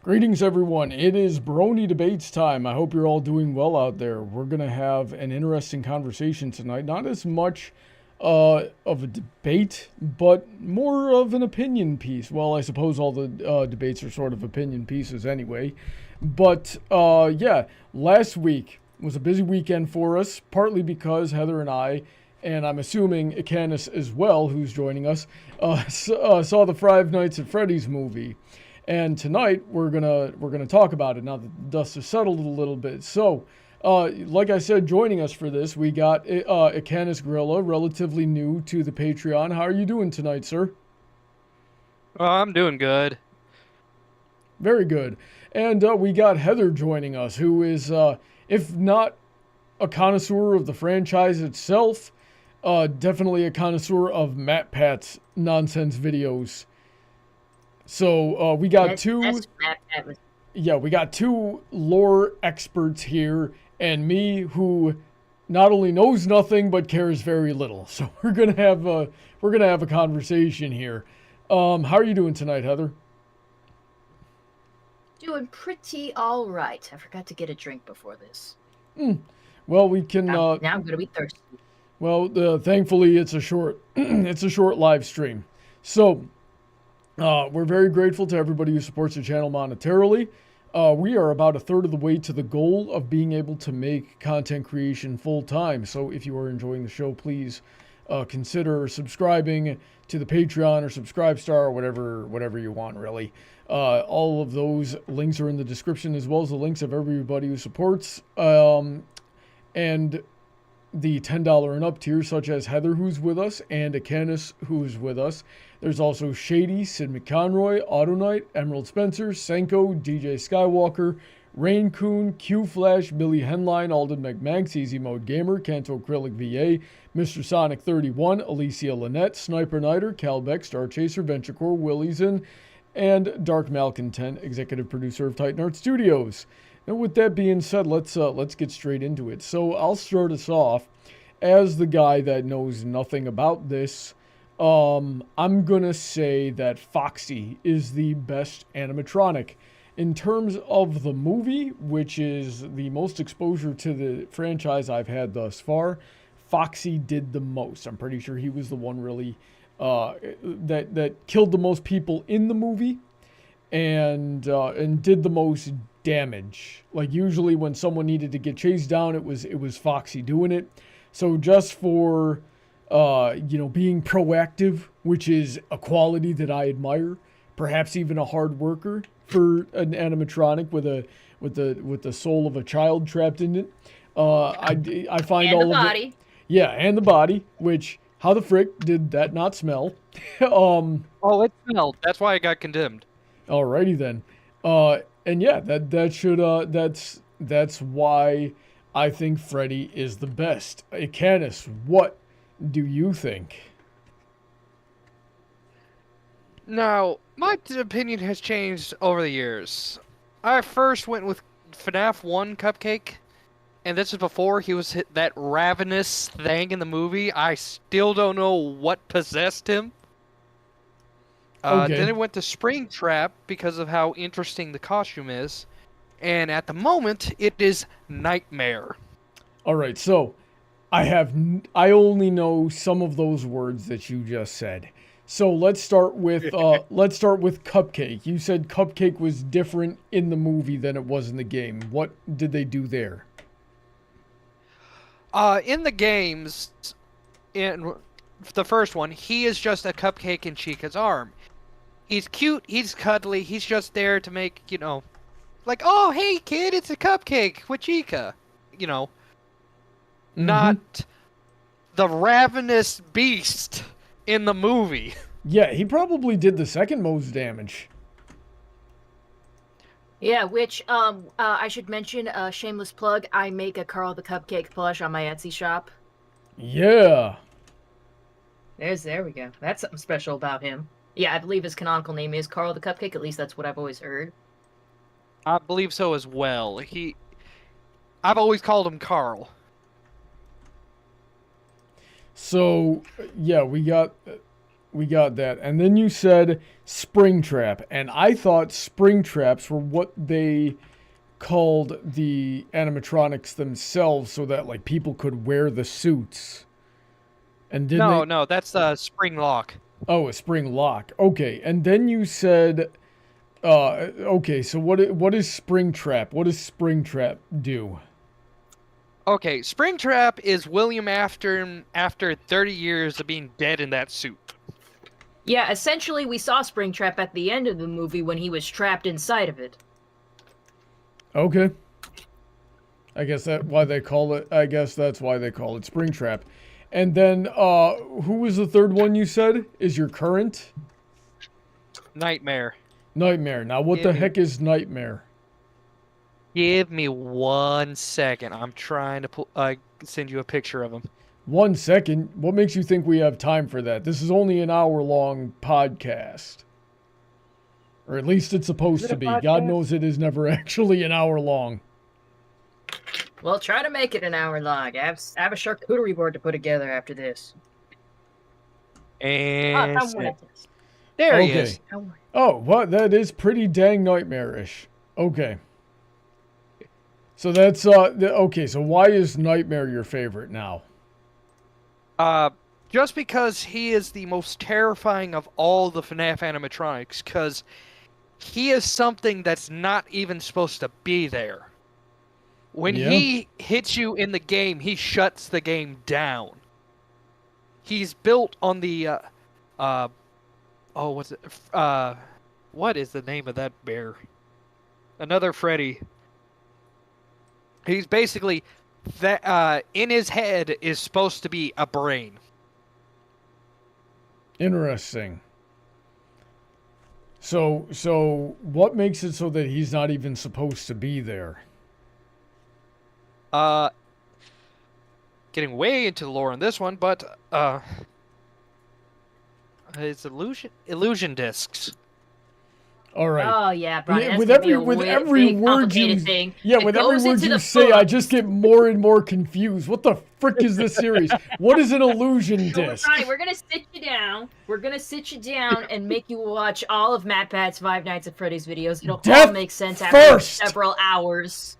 Greetings, everyone. It is Brony Debates time. I hope you're all doing well out there. We're going to have an interesting conversation tonight. Not as much of a debate, but more of an opinion piece. Well, I suppose all the debates are sort of opinion pieces anyway. But, yeah, last week was a busy weekend for us, partly because Heather and I, and I'm assuming Incanus as well, who's joining us, saw the Five Nights at Freddy's movie. And tonight we're gonna talk about it now that the dust has settled a little bit. So, like I said, joining us for this, we got Incanus Gruila, relatively new to the Patreon. How are you doing tonight, sir? I'm doing good. Very good. And we got Heather joining us, who is, if not a connoisseur of the franchise itself, definitely a connoisseur of MatPat's nonsense videos. So we got we got two lore experts here, and me who not only knows nothing but cares very little. So we're gonna have a conversation here. How are you doing tonight, Heather? Doing pretty all right. I forgot to get a drink before this. Well, we can. Now I'm gonna be thirsty. Well, thankfully it's a short it's a short live stream. So. We're very grateful to everybody who supports the channel monetarily. We are about a third of the way to the goal of being able to make content creation full time. So if you are enjoying the show, please consider subscribing to the Patreon or Subscribestar or whatever you want, really. All of those links are in the description, as well as the links of everybody who supports. And the $10 and up tier, such as Heather, who's with us, and Incanus, who's with us. There's also Shady, Sid McConroy, Autoknight, Emerald Spencer, Senko, DJ Skywalker, Rein-Kun, QFlash, Billy Henline, Alden MacManx, EasyModeGamer, Canto Acrylic VA, Mr. Sonic 31, Alicia Lynette, Sniper Nighter, Calbeck, StarChaser, VentureCorp, Willieson, and Dark Malcontent, executive producer of Titan Art Studios. And with that being said, let's get straight into it. So I'll start us off as the guy that knows nothing about this. I'm gonna say that Foxy is the best animatronic. In terms of the movie, which is the most exposure to the franchise I've had thus far, Foxy did the most. I'm pretty sure he was the one really that killed the most people in the movie, and did the most damage. Like, usually when someone needed to get chased down, it was Foxy doing it. So just for being proactive, which is a quality that I admire, perhaps even a hard worker for an animatronic with the soul of a child trapped in it. I find and all the of body. it. Yeah, and the body, which how the frick did that not smell? Oh, it smelled. That's why it got condemned. Alrighty then. And yeah, that's why I think Freddy is the best. Incanus, what do you think? Now, my opinion has changed over the years. I first went with FNAF 1 Cupcake, and this is before he was that ravenous thing in the movie. I still don't know what possessed him. Okay. Then it went to Springtrap because of how interesting the costume is. And at the moment, it is Nightmare. Alright, so I only know some of those words that you just said. So let's start with Cupcake. You said Cupcake was different in the movie than it was in the game. What did they do there? In the games, in the first one, he is just a cupcake in Chica's arm. He's cute, he's cuddly, he's just there to make, like, oh, hey, kid, it's a cupcake with Chica. Not the ravenous beast in the movie. Yeah, he probably did the second most damage. Yeah, which I should mention, shameless plug, I make a Carl the Cupcake plush on my Etsy shop. Yeah. There we go. That's something special about him. Yeah, I believe his canonical name is Carl the Cupcake, at least that's what I've always heard. I believe so as well. I've always called him Carl. So, yeah, we got We got that. And then you said Springtrap. And I thought Springtraps were what they called the animatronics themselves so that, like, people could wear the suits. And didn't No, that's spring lock. Oh, a spring lock. Okay. And then you said... okay, so what is Springtrap? What does Springtrap do? Okay, Springtrap is William Afton after 30 years of being dead in that suit. Yeah, essentially we saw Springtrap at the end of the movie when he was trapped inside of it. Okay. I guess that's why they call it Springtrap. And then, who was the third one you said is your current? Nightmare. Nightmare. Now, what the heck is Nightmare? Give me 1 second. I'm trying to send you a picture of him. 1 second? What makes you think we have time for that? This is only an hour-long podcast. Or at least it's supposed to be. God knows it is never actually an hour long. Well, try to make it an hour long. I have a charcuterie board to put together after this. And there he Okay. is. Oh, what? That is pretty dang nightmarish. Okay. So that's, okay, so why is Nightmare your favorite now? Just because he is the most terrifying of all the FNAF animatronics, because he is something that's not even supposed to be there. When he hits you in the game, he shuts the game down. He's built on the, what is the name of that bear? Another Freddy. He's basically, that in his head is supposed to be a brain. Interesting. So what makes it so that he's not even supposed to be there? Getting way into the lore on this one, but it's illusion discs. All right. Oh yeah, Bryan. Yeah, with every word you say, I just get more and more confused. What the frick is this series? What is an illusion disc? Bryan, we're gonna sit you down. We're gonna sit you down and make you watch all of MatPat's Five Nights at Freddy's videos. It'll all make sense after several hours.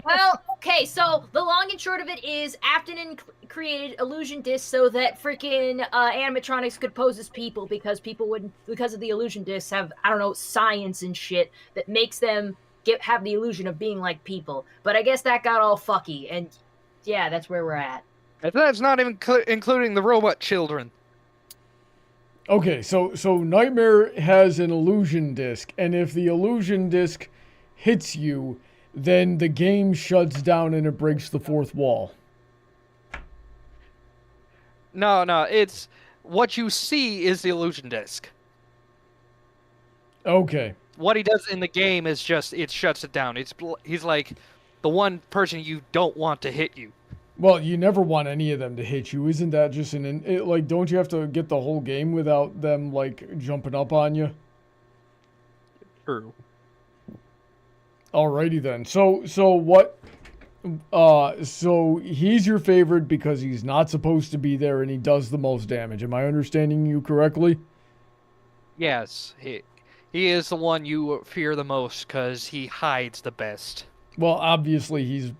Well, okay, so the long and short of it is Afton created illusion discs so that freaking animatronics could pose as people because because of the illusion discs have, I don't know, science and shit that makes them have the illusion of being like people. But I guess that got all fucky, and yeah, that's where we're at. And that's not even including the robot children. Okay, so Nightmare has an illusion disc, and if the illusion disc hits you, then the game shuts down and it breaks the fourth wall. No, it's what you see is the illusion disc. Okay. What he does in the game is just, it shuts it down. He's like the one person you don't want to hit you. Well, you never want any of them to hit you. Isn't that just like, don't you have to get the whole game without them, like, jumping up on you? True. Alrighty then. So he's your favorite because he's not supposed to be there and he does the most damage. Am I understanding you correctly? Yes, he is the one you fear the most because he hides the best. Well, obviously he's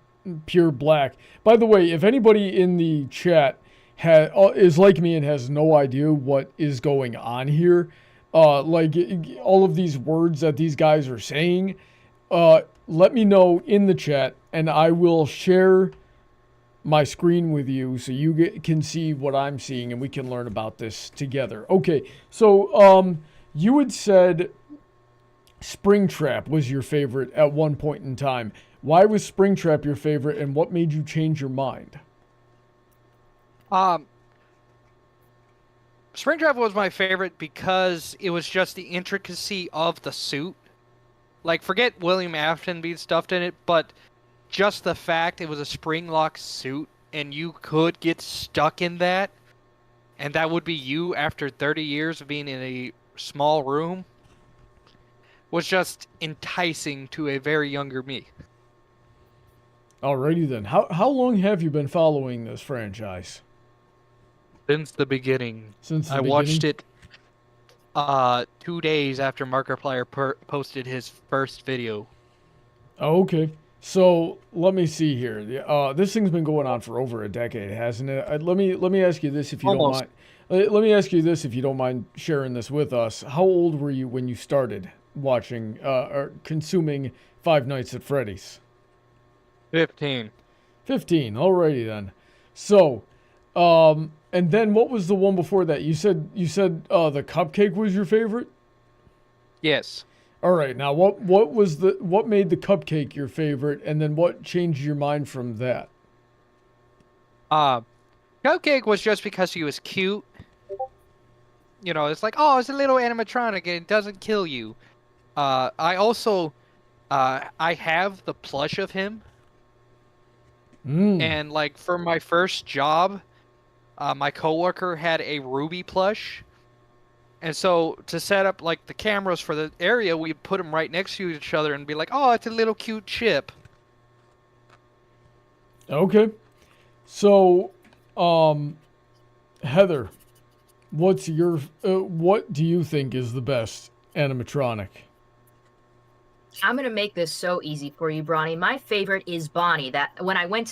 pure black. By the way, if anybody in the chat is like me and has no idea what is going on here, like all of these words that these guys are saying, let me know in the chat and I will share my screen with you so you can see what I'm seeing and we can learn about this together. Okay, so you had said Springtrap was your favorite at one point in time. Why was Springtrap your favorite and what made you change your mind? Springtrap was my favorite because it was just the intricacy of the suit. Like, forget William Afton being stuffed in it, but just the fact it was a spring-lock suit, and you could get stuck in that, and that would be you after 30 years of being in a small room, was just enticing to a very younger me. Alrighty then. How long have you been following this franchise? Since the beginning. Since the I beginning? watched it 2 days after Markiplier posted his first video. Oh, okay. So let me see here. This thing's been going on for over a decade, hasn't it? Let me ask you this, if you Almost. don't mind. Let me ask you this, if you don't mind sharing this with us. How old were you when you started watching or consuming Five Nights at Freddy's? 15. 15. Alrighty then. So, and then what was the one before that? You said the cupcake was your favorite? Yes. All right. Now, what made the cupcake your favorite, and then what changed your mind from that? Cupcake was just because he was cute. You know, it's like, oh, it's a little animatronic and it doesn't kill you. I also, I have the plush of him. And like for my first job, my coworker had a Ruby plush. And so to set up like the cameras for the area, we put them right next to each other and be like, oh, it's a little cute chip. Okay. So, Heather, what do you think is the best animatronic? I'm gonna make this so easy for you, Brony. My favorite is Bonnie. That when we went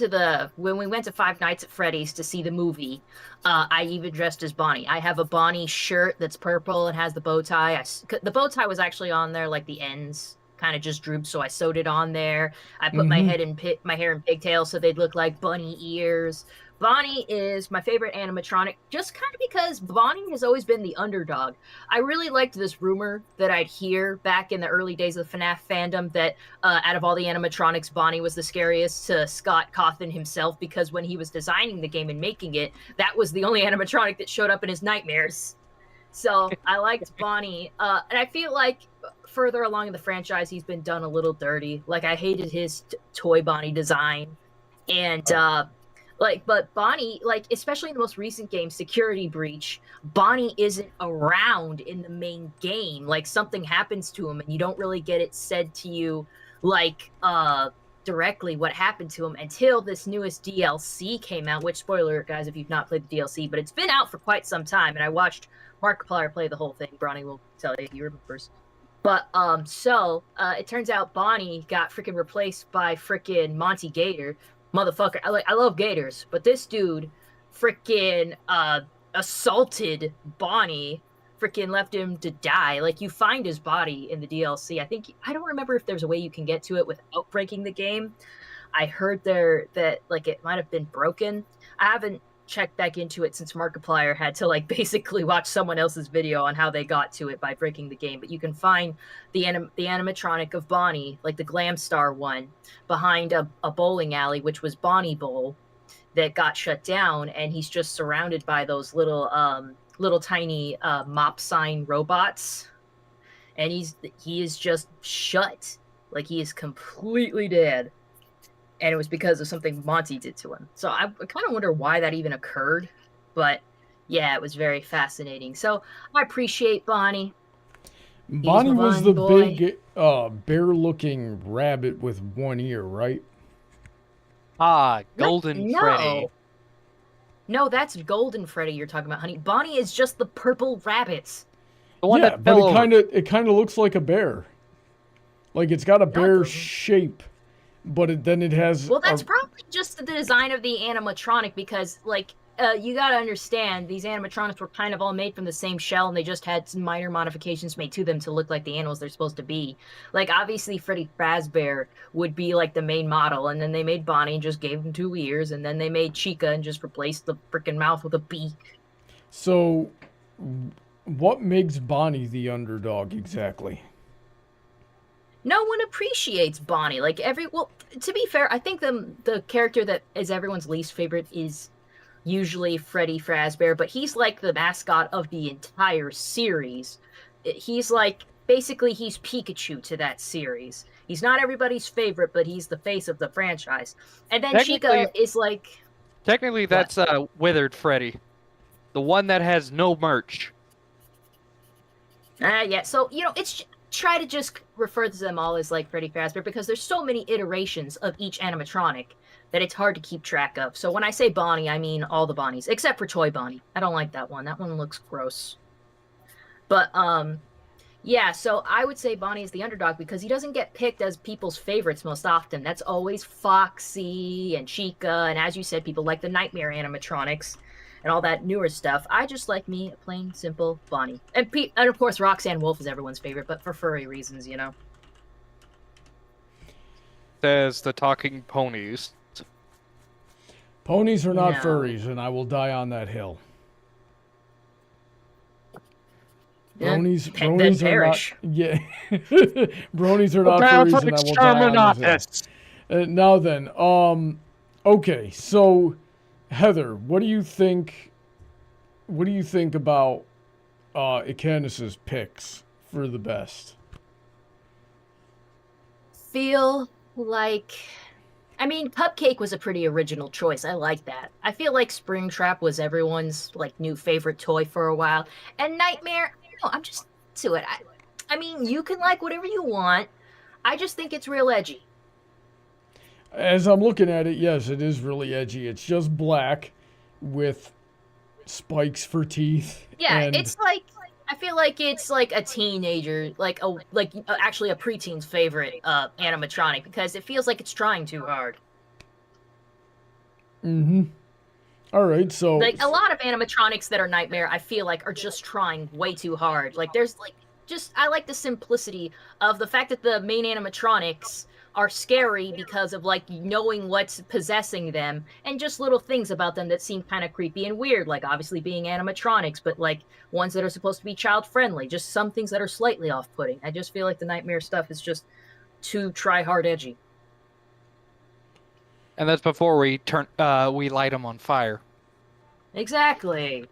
to Five Nights at Freddy's to see the movie, I even dressed as Bonnie. I have a Bonnie shirt that's purple and has the bow tie. The bow tie was actually on there, like the ends kind of just drooped, so I sewed it on there. I put my hair in pigtails so they'd look like bunny ears. Bonnie is my favorite animatronic, just kind of because Bonnie has always been the underdog. I really liked this rumor that I'd hear back in the early days of FNAF fandom that out of all the animatronics, Bonnie was the scariest to Scott Cawthon himself, because when he was designing the game and making it, that was the only animatronic that showed up in his nightmares. So I liked Bonnie. And I feel like further along in the franchise, he's been done a little dirty. Like, I hated his toy Bonnie design. And, but Bonnie, like, especially in the most recent game, Security Breach, Bonnie isn't around in the main game. Like, something happens to him and you don't really get it said to you, like, directly what happened to him until this newest DLC came out, which, spoiler alert, guys, if you've not played the DLC, but it's been out for quite some time, and I watched Markiplier play the whole thing. Brony will tell you, he remembers. But, it turns out Bonnie got freaking replaced by freaking Monty Gator. Motherfucker, I love gators, but this dude freaking assaulted Bonnie, freaking left him to die. Like, you find his body in the DLC. I don't remember if there's a way you can get to it without breaking the game. I heard that like it might have been broken. I haven't checked back into it since Markiplier had to like basically watch someone else's video on how they got to it by breaking the game. But you can find the animatronic of Bonnie, like the Glam Star one, behind a bowling alley, which was Bonnie Bowl, that got shut down, and he's just surrounded by those little tiny mop sign robots, and he is just shut, like he is completely dead. And it was because of something Monty did to him. So I kind of wonder why that even occurred. But yeah, it was very fascinating. So I appreciate Bonnie. Bonnie was the big bear-looking rabbit with one ear, right? Golden Freddy. No, that's Golden Freddy you're talking about, honey. Bonnie is just the purple rabbit. The one that fell over. But it kind of looks like a bear. Like, it's got a bear shape. But then it has... Well, that's probably just the design of the animatronic, because, like, you gotta understand, these animatronics were kind of all made from the same shell, and they just had some minor modifications made to them to look like the animals they're supposed to be. Like, obviously, Freddy Fazbear would be, like, the main model, and then they made Bonnie and just gave him 2 ears, and then they made Chica and just replaced the freaking mouth with a beak. So, what makes Bonnie the underdog, exactly? No one appreciates Bonnie. Like, to be fair, I think the character that is everyone's least favorite is usually Freddy Fazbear, but he's like the mascot of the entire series. He's like, basically, he's Pikachu to that series. He's not everybody's favorite, but he's the face of the franchise. And then Chica is like... Technically, that's Withered Freddy. The one that has no merch. Yeah, so, it's... Try to just refer to them all as like Freddy Fazbear, because there's so many iterations of each animatronic that it's hard to keep track of. So when I say Bonnie, I mean all the Bonnies, except for Toy Bonnie. I don't like that one. That one looks gross. But, yeah, so I would say Bonnie is the underdog because he doesn't get picked as people's favorites most often. That's always Foxy and Chica, and as you said, people like the Nightmare animatronics and all that newer stuff. I just like me a plain, simple Bonnie. And of course, Roxanne Wolf is everyone's favorite, but for furry reasons, you know? There's the talking ponies. Ponies are not furries, and I will die on that hill. Bronies are not. Yeah, bronies are not furries, and I will die on this hill. Now then, okay, so Heather, what do you think? What do you think about Incanus's picks for the best? Feel like, I mean, Cupcake was a pretty original choice. I like that. I feel like Springtrap was everyone's like new favorite toy for a while, and Nightmare. No, I'm just to it. I mean, you can like whatever you want. I just think it's real edgy. As I'm looking at it, yes, it is really edgy. It's just black with spikes for teeth. Yeah, and it's like, I feel like it's like a teenager, actually a preteen's favorite animatronic because it feels like it's trying too hard. Mm-hmm. All right, so like a lot of animatronics that are Nightmare, I feel like are just trying way too hard. Like there's like I like the simplicity of the fact that the main animatronics are scary because of like knowing what's possessing them and just little things about them that seem kind of creepy and weird, like obviously being animatronics, but like ones that are supposed to be child friendly, just some things that are slightly off-putting. I just feel like the Nightmare stuff is just too try hard edgy. And that's before we light them on fire. Exactly.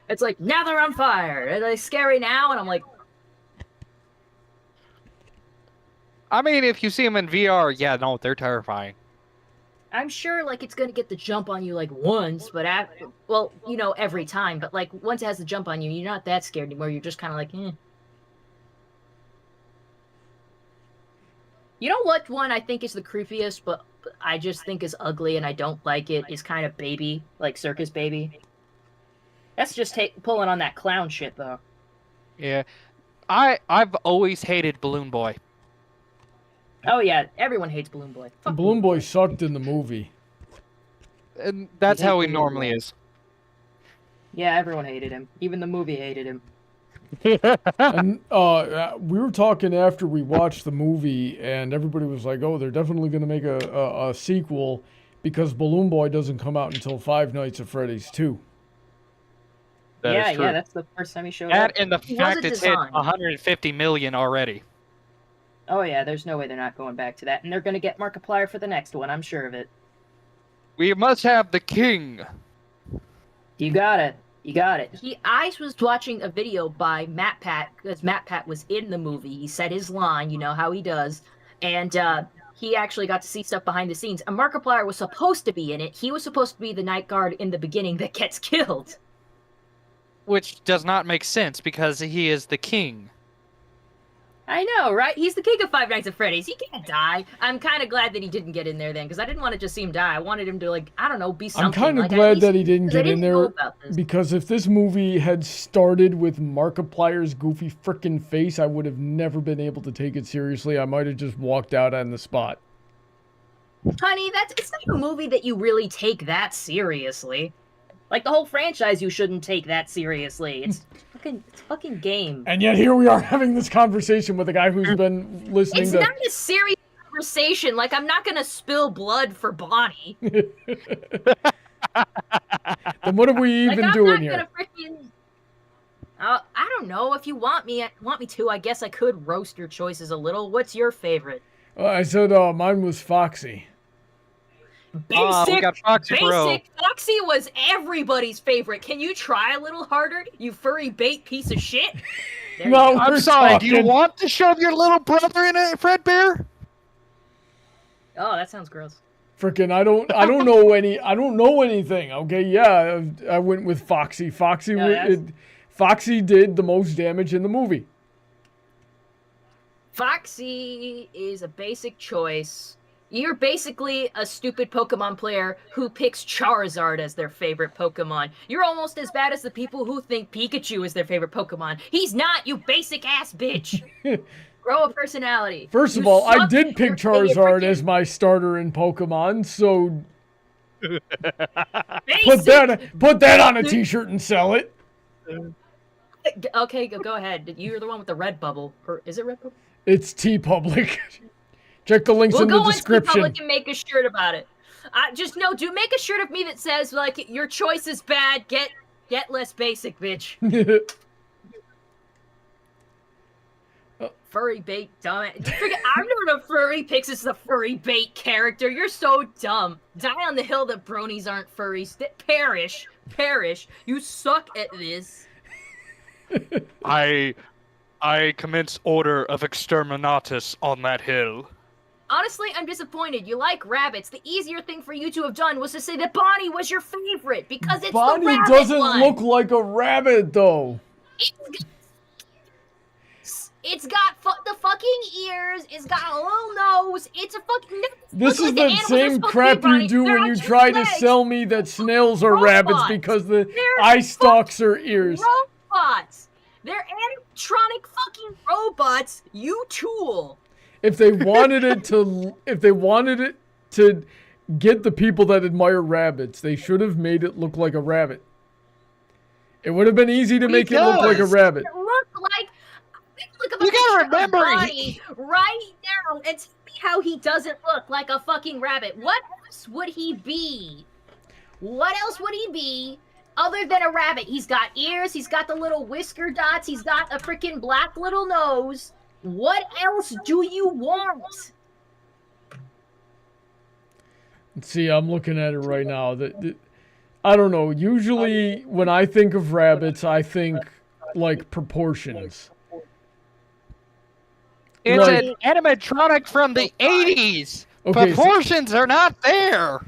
It's like, now they're on fire. Are they scary now? And I'm like... I mean, if you see them in VR, yeah, no, they're terrifying. I'm sure, like, it's gonna get the jump on you, like, once, but after... Well, you know, every time, but, like, once it has the jump on you, you're not that scared anymore. You're just kind of like, eh. You know what one I think is the creepiest, but I just think is ugly and I don't like it, is kind of Baby, like Circus Baby. That's just pulling on that clown shit, though. Yeah. I've always hated Balloon Boy. Oh, yeah. Everyone hates Balloon Boy. Fuck Balloon Boy sucked in the movie. And that's how he normally is. Yeah, everyone hated him. Even the movie hated him. And we were talking after we watched the movie, and everybody was like, "Oh, they're definitely going to make a sequel because Balloon Boy doesn't come out until Five Nights at Freddy's 2." Yeah, that's the first time he showed up. That and the fact it's hit 150 million already. Oh yeah, there's no way they're not going back to that, and they're going to get Markiplier for the next one. I'm sure of it. We must have the king. You got it. You got it. I was watching a video by MatPat, because MatPat was in the movie. He said his line, you know how he does. And he actually got to see stuff behind the scenes. And Markiplier was supposed to be in it. He was supposed to be the night guard in the beginning that gets killed. Which does not make sense, because he is the king. I know, right? He's the king of Five Nights at Freddy's. He can't die. I'm kind of glad that he didn't get in there then, because I didn't want to just see him die. I wanted him to, like, I don't know, be something. I'm kind of glad that he didn't get in there, because if this movie had started with Markiplier's goofy frickin' face, I would have never been able to take it seriously. I might have just walked out on the spot. Honey, it's not a movie that you really take that seriously. Like, the whole franchise you shouldn't take that seriously. It's fucking game. And yet here we are having this conversation with a guy who's been listening It's not a serious conversation. Like, I'm not gonna spill blood for Bonnie. Then what are we even doing here? I don't know. If you want me to, I guess I could roast your choices a little. What's your favorite? I said mine was Foxy. Basic, we got Foxy, bro. Foxy was everybody's favorite. Can you try a little harder, you furry bait piece of shit? No, I'm sorry. Do you want to shove your little brother in a Fredbear? Oh, that sounds gross. Frickin', I don't know anything. Okay, yeah, I went with Foxy. Foxy did the most damage in the movie. Foxy is a basic choice. You're basically a stupid Pokemon player who picks Charizard as their favorite Pokemon. You're almost as bad as the people who think Pikachu is their favorite Pokemon. He's not, you basic ass bitch. Grow a personality. First of You all, I suck, did pick Charizard as my starter in Pokemon, so put that on a t-shirt and sell it. Okay, go ahead. You're the one with the red bubble. Or is it red bubble? It's T-Public. Check the links in the description. We'll go on T-Public and make a shirt about it. Just no, do make a shirt of me that says, like, your choice is bad, get less basic, bitch. Furry bait, dumb. I'm not a furry picks as the furry bait character. You're so dumb. Die on the hill that bronies aren't furries. Perish. You suck at this. I commence order of exterminatus on that hill. Honestly, I'm disappointed. You like rabbits. The easier thing for you to have done was to say that Bonnie was your favorite, because it's Bonnie the rabbit doesn't one. look like a rabbit, though. It's got the fucking ears. It's got a little nose. It's a fucking. This is the same crap you do when you try to sell me that snails are rabbits because the eye stalks are ears. Robots. They're animatronic fucking robots. You tool. If they wanted it to get the people that admire rabbits, they should have made it look like a rabbit. It would have been easy to make it look like a rabbit. You gotta remember, right now and tell me how he doesn't look like a fucking rabbit. What else would he be? What else would he be other than a rabbit? He's got ears. He's got the little whisker dots. He's got a freaking black little nose. What else do you want? See, I'm looking at it right now. I don't know. Usually, when I think of rabbits, I think like proportions. It's an animatronic from the 80s. Okay, proportions are not there.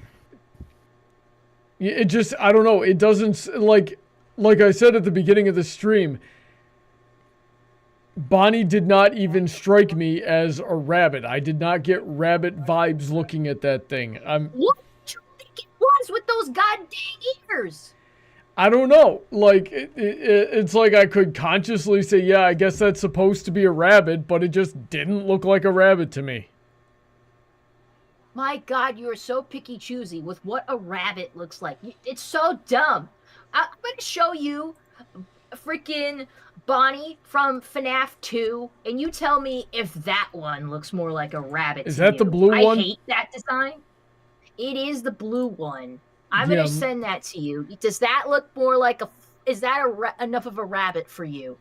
It just, I don't know. It doesn't, like I said at the beginning of the stream, Bonnie did not even strike me as a rabbit. I did not get rabbit vibes looking at that thing. What do you think it was with those goddamn ears? I don't know. Like, it's like I could consciously say, yeah, I guess that's supposed to be a rabbit, but it just didn't look like a rabbit to me. My God, you are so picky choosy with what a rabbit looks like. It's so dumb. I'm going to show you freaking Bonnie from FNAF 2, and you tell me if that one looks more like a rabbit. Is that the blue one? I hate that design. It is the blue one. I'm going to send that to you. Does that look more like is that enough of a rabbit for you?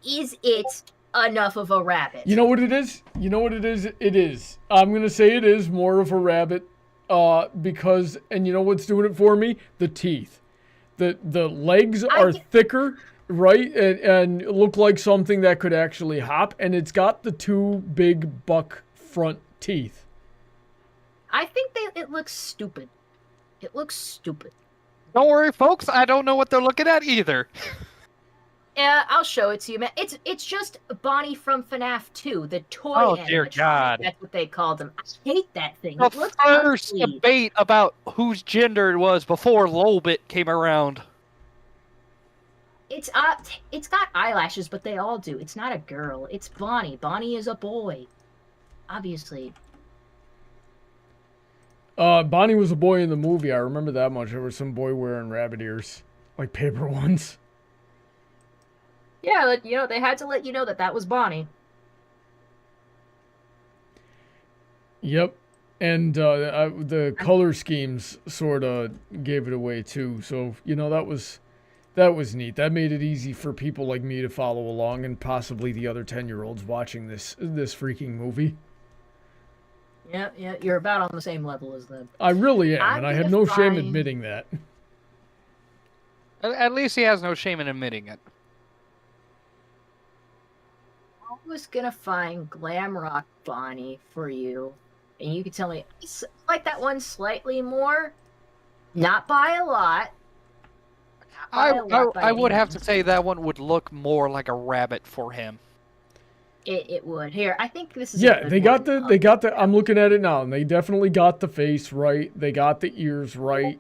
Is it enough of a rabbit? You know what it is? It is. I'm going to say it is more of a rabbit because, and you know what's doing it for me? The teeth. The legs are thicker, right? And look like something that could actually hop. And it's got the two big buck front teeth. I think it looks stupid. It looks stupid. Don't worry, folks. I don't know what they're looking at either. Yeah, I'll show it to you, man. It's just Bonnie from FNAF 2, the toy animatronic. Oh, dear God. That's what they called him. I hate that thing. The first debate about whose gender it was before Lolbit came around. It's got eyelashes, but they all do. It's not a girl. It's Bonnie. Bonnie is a boy. Obviously. Bonnie was a boy in the movie. I remember that much. There was some boy wearing rabbit ears, like paper ones. Yeah, they had to let you know that was Bonnie. Yep, and the color schemes sort of gave it away too. So that was neat. That made it easy for people like me to follow along, and possibly the other 10-year-olds watching this freaking movie. Yeah, you're about on the same level as them. I really am, and I have no shame admitting that. At least he has no shame in admitting it. I was gonna find Glamrock Bonnie for you, and you could tell me, I like that one slightly more, not by a lot. I would have to say that one would look more like a rabbit for him. It would. Here, I think this is. Yeah, they got the. I'm looking at it now, and they definitely got the face right. They got the ears right.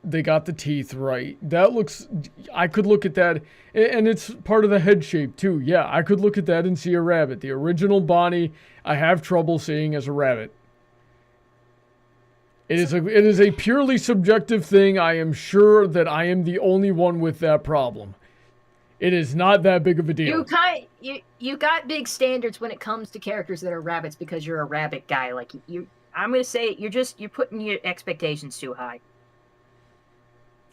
They got the teeth right. That looks. I could look at that, and it's part of the head shape too. Yeah, I could look at that and see a rabbit. The original Bonnie, I have trouble seeing as a rabbit. It is a purely subjective thing. I am sure that I am the only one with that problem. It is not that big of a deal. You got big standards when it comes to characters that are rabbits because you're a rabbit guy. Like I'm gonna say you're putting your expectations too high.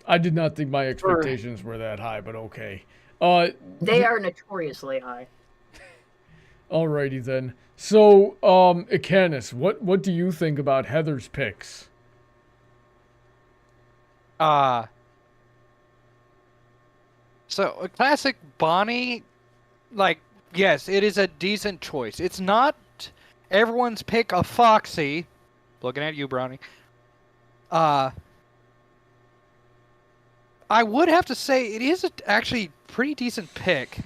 I did not think my expectations were that high, but okay. They are notoriously high. Alrighty then. So, Incanus, what do you think about Heather's picks? So a classic Bonnie, like, yes, it is a decent choice. It's not everyone's pick of Foxy. Looking at you, Brony. I would have to say it is actually pretty decent pick.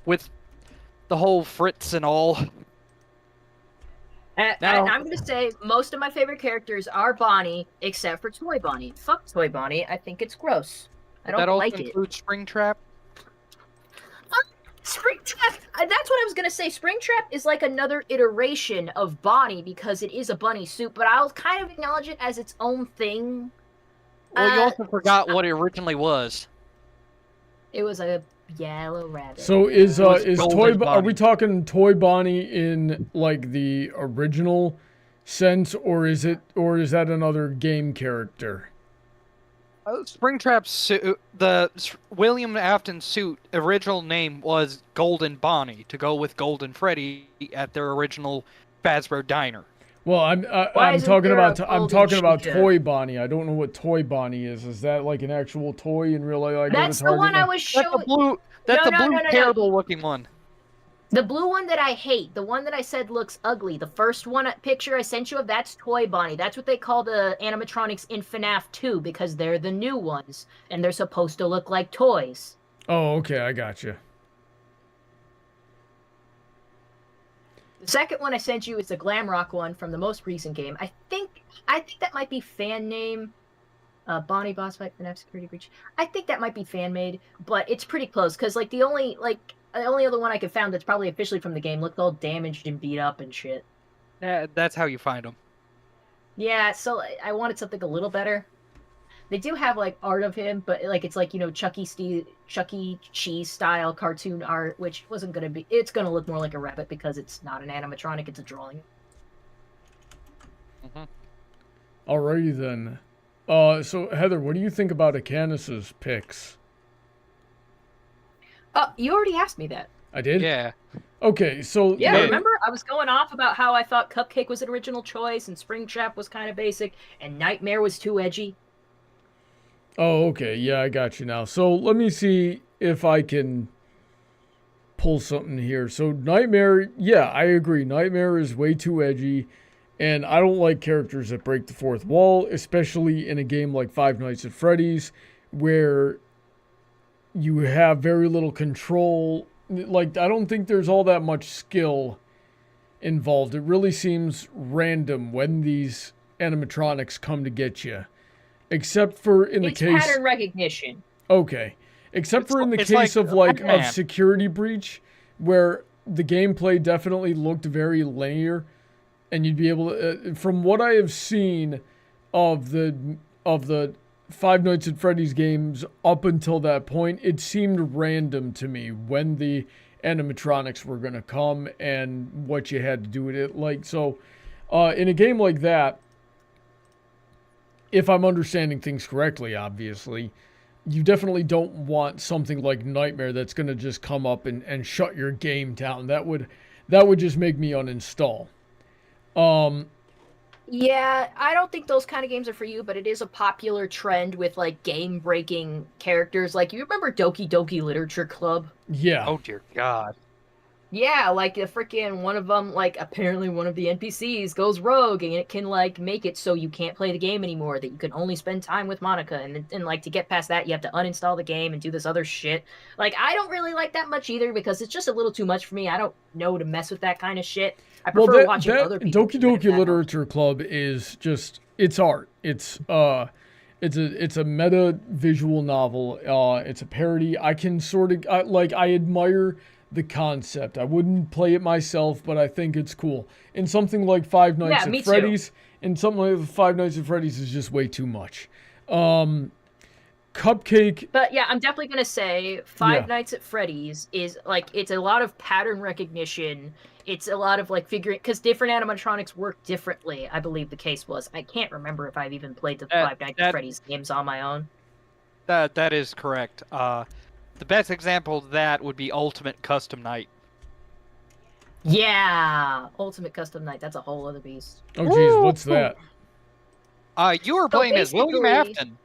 With the whole Fritz and all. I'm going to say most of my favorite characters are Bonnie, except for Toy Bonnie. Fuck Toy Bonnie. I think it's gross. I don't like it. That also includes Springtrap? Springtrap! That's what I was going to say. Springtrap is like another iteration of Bonnie because it is a bunny suit, but I'll kind of acknowledge it as its own thing. Well, you also forgot what it originally was. It was a yellow rabbit. So is Toy? Are we talking Toy Bonnie in like the original sense, or is that another game character? Springtrap's suit, the William Afton suit original name was Golden Bonnie to go with Golden Freddy at their original Fazbear Diner. Well, I'm talking about Toy Bonnie. I don't know what Toy Bonnie is. Is that like an actual toy in real life? That's the one I was showing. That's the blue, terrible looking one. The blue one that I hate, the one that I said looks ugly, the first picture I sent you of, that's Toy Bonnie. That's what they call the animatronics in FNAF 2 because they're the new ones, and they're supposed to look like toys. Oh, okay, I gotcha. The second one I sent you is the Glamrock one from the most recent game. I think that might be fan name. Bonnie Boss Fight FNAF Security Breach. I think that might be fan made, but it's pretty close because like the only other one I could find that's probably officially from the game looked all damaged and beat up and shit. That's how you find them. Yeah, so I wanted something a little better. They do have like art of him, but like it's like, you know, Chuck E. Cheese style cartoon art, which wasn't gonna be. It's gonna look more like a rabbit because it's not an animatronic; it's a drawing. Alrighty then. So Heather, what do you think about Incanus's picks? You already asked me that. I did? Yeah. Okay, so... Yeah, remember? I was going off about how I thought Cupcake was an original choice, and Springtrap was kind of basic, and Nightmare was too edgy. Oh, okay. Yeah, I got you now. So let me see if I can pull something here. So Nightmare, yeah, I agree. Nightmare is way too edgy, and I don't like characters that break the fourth wall, especially in a game like Five Nights at Freddy's, where you have very little control. Like, I don't think there's all that much skill involved. It really seems random when these animatronics come to get you. Except for in the case... pattern recognition. Okay. Except for in the case of, like, of Security Breach, where the gameplay definitely looked very linear, and you'd be able to... from what I have seen of the Five Nights at Freddy's games up until that point, it seemed random to me when the animatronics were going to come and what you had to do with it. Like, so, in a game like that, if I'm understanding things correctly, obviously, you definitely don't want something like Nightmare that's going to just come up and shut your game down. That would just make me uninstall. Yeah, I don't think those kind of games are for you, but it is a popular trend with, like, game-breaking characters. Like, you remember Doki Doki Literature Club? Yeah. Oh, dear God. Yeah, like the freaking one of them, like apparently one of the NPCs goes rogue and it can like make it so you can't play the game anymore, that you can only spend time with Monica. And like to get past that, you have to uninstall the game and do this other shit. Like, I don't really like that much either because it's just a little too much for me. I don't know to mess with that kind of shit. I prefer watching other people. Doki Doki Literature Club is just, it's art. It's a meta visual novel. It's a parody. I can sort of I admire the concept. I wouldn't play it myself, but I think it's cool. And something like Five Nights at Freddy's, and something like Five Nights at Freddy's is just way too much. Cupcake. But yeah, I'm definitely gonna say Five Nights at Freddy's is like, it's a lot of pattern recognition. It's a lot of like figuring, because different animatronics work differently. I believe the case was. I can't remember if I've even played the Five Nights at Freddy's games on my own. That is correct. The best example of that would be Ultimate Custom Night. Yeah, Ultimate Custom Night. That's a whole other beast. Oh, geez, what's that? You were playing as William Afton.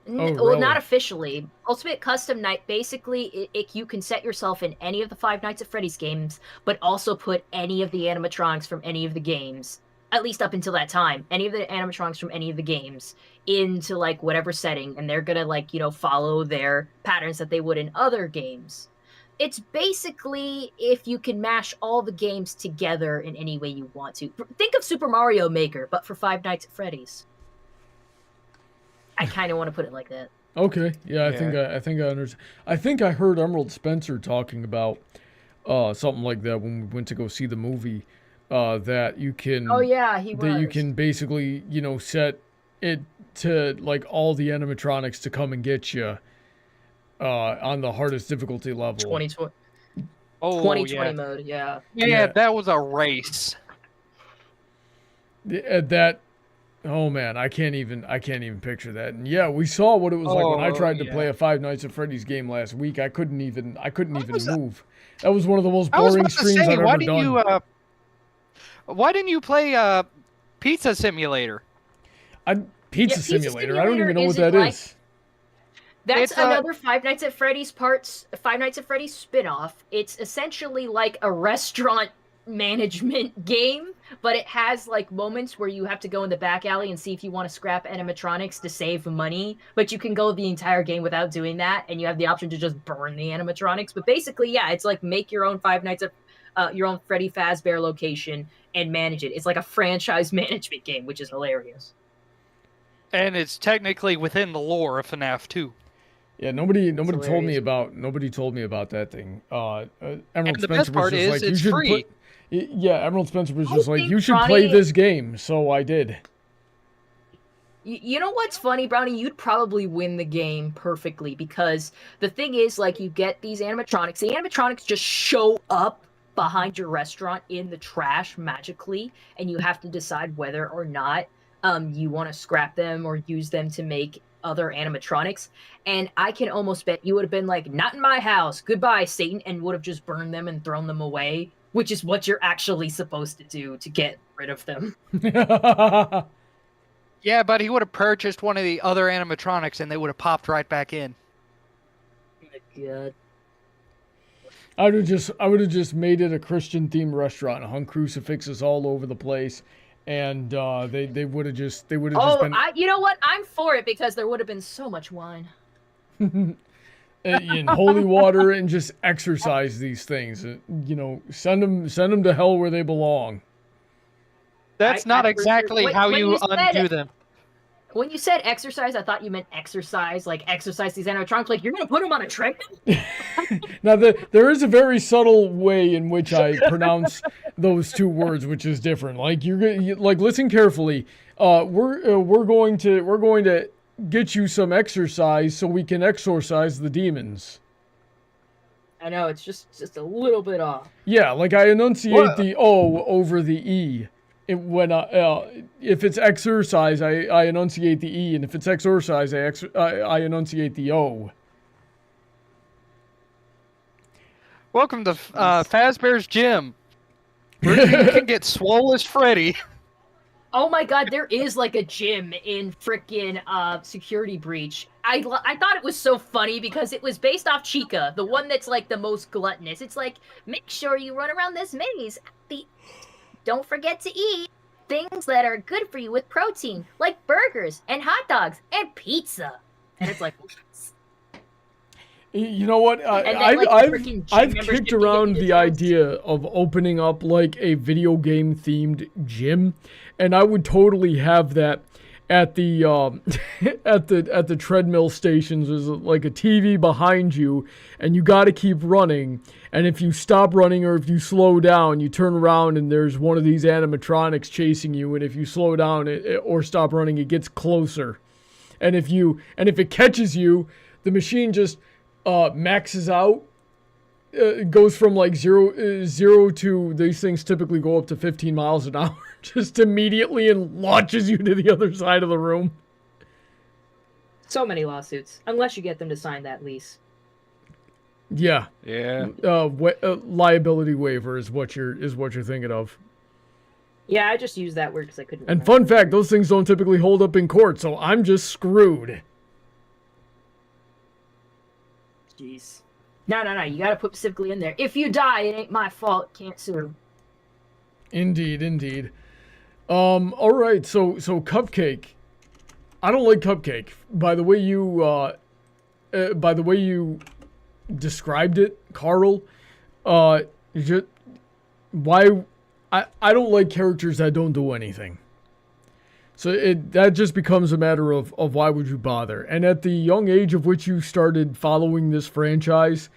Well, really? not officially. Ultimate Custom Night, basically, you can set yourself in any of the Five Nights at Freddy's games, but also put any of the animatronics from any of the games, at least up until that time, any of the animatronics from any of the games into, like, whatever setting, and they're gonna, like, follow their patterns that they would in other games. It's basically if you can mash all the games together in any way you want to. Think of Super Mario Maker, but for Five Nights at Freddy's. I kind of want to put it like that. Okay, yeah, I think I understand. I think I heard Emerald Spencer talking about something like that when we went to go see the movie. That you can. Oh yeah, he was. That you can basically, set it to like all the animatronics to come and get you on the hardest difficulty level. 2020. Oh, 2020 mode, yeah. Yeah, that was a race. That. Oh man, I can't even picture that. And yeah, we saw what it was like when I tried to play a Five Nights at Freddy's game last week. I couldn't even move. That was one of the most boring streams I've ever done. Why didn't you play Pizza Simulator? Pizza Simulator. I don't even know what that is. That's another Five Nights at Freddy's Five Nights at Freddy's spin-off. It's essentially like a restaurant management game, but it has like moments where you have to go in the back alley and see if you want to scrap animatronics to save money, but you can go the entire game without doing that, and you have the option to just burn the animatronics. But basically, yeah, it's like make your own Five Nights at your own Freddy Fazbear location and manage it. It's like a franchise management game, which is hilarious. And it's technically within the lore of FNAF 2. Yeah, nobody told me about that thing. Emerald Spencer was just like, you should free. Emerald Spencer was just like, you should play this game, so I did. You know what's funny, Brownie? You'd probably win the game perfectly, because the thing is, like, you get these animatronics. The animatronics just show up behind your restaurant in the trash magically, and you have to decide whether or not you want to scrap them or use them to make other animatronics. And I can almost bet you would have been like, not in my house, goodbye, Satan, and would have just burned them and thrown them away, which is what you're actually supposed to do to get rid of them. Yeah, but he would have purchased one of the other animatronics and they would have popped right back in. Oh my God. I would have just made it a Christian themed restaurant, hung crucifixes all over the place, and they would have just been. You know what? I'm for it, because there would have been so much wine. In holy water, and just exorcise these things. Send them to hell where they belong. That's not exactly how you undo them. When you said exercise, I thought you meant exercise, like exercise these animatronics. Like, you're gonna put them on a treadmill? Now, there is a very subtle way in which I pronounce those two words, which is different. Like, listen carefully. We're going to get you some exercise so we can exorcise the demons. I know, it's just a little bit off. Yeah, like I enunciate the O over the E. If it's exercise, I enunciate the E, and if it's exorcise, I enunciate the O. Welcome to Fazbear's Gym, where you can get swole as Freddy. Oh my god, there is like a gym in frickin' Security Breach. I thought it was so funny because it was based off Chica, the one that's like the most gluttonous. It's like, make sure you run around this maze. Don't forget to eat things that are good for you with protein, like burgers and hot dogs and pizza. And it's like, You know what? I've kicked around the idea of opening up like a video game themed gym, and I would totally have that at the at the treadmill stations. There's like a TV behind you, and you got to keep running. And if you stop running or if you slow down, you turn around and there's one of these animatronics chasing you. And if you slow down or stop running, it gets closer. And if it catches you, the machine just maxes out. It goes from like zero to, these things typically go up to 15 miles an hour just immediately, and launches you to the other side of the room. so many lawsuits, unless you get them to sign that lease. Yeah. Yeah. Liability waiver is what you're thinking of. Yeah, I just used that word because I couldn't And remember. fun fact, those things don't typically hold up in court, so I'm just screwed. Jeez. No, you gotta put specifically in there. If you die, it ain't my fault. Can't sue. Indeed. All right. So Cupcake. I don't like Cupcake. By the way you described it, Carl. Why? I don't like characters that don't do anything. So that just becomes a matter of why would you bother? And at the young age of which you started following this franchise,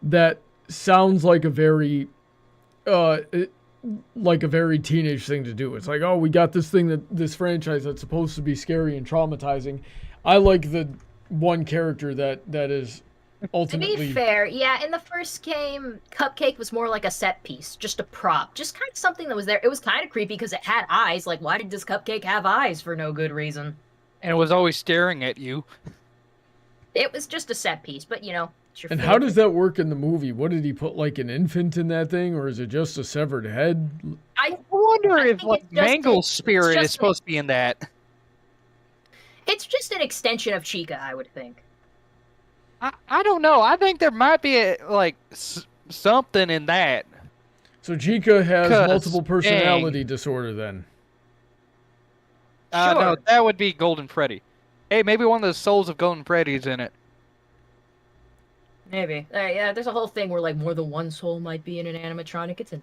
that sounds like a very teenage thing to do. It's like, oh, we got this franchise that's supposed to be scary and traumatizing. I like the one character that is ultimately... To be fair, yeah, in the first game, Cupcake was more like a set piece, just a prop, just kind of something that was there. It was kind of creepy because it had eyes. Like, why did this Cupcake have eyes for no good reason? And it was always staring at you. It was just a set piece, but you know. It's your And favorite. how does that work in the movie? What did he put, like an infant in that thing, or is it just a severed head? I wonder I if think like it's just Mangle's a- spirit it's is just supposed to be in that. It's just an extension of Chica, I would think. I don't know. I think there might be something in that. So Chica has 'Cause, multiple personality disorder then. No, Sure. that would be Golden Freddy. Hey, maybe one of the souls of Golden Freddy's in it. Maybe. Yeah, there's a whole thing where like more than one soul might be in an animatronic. It's a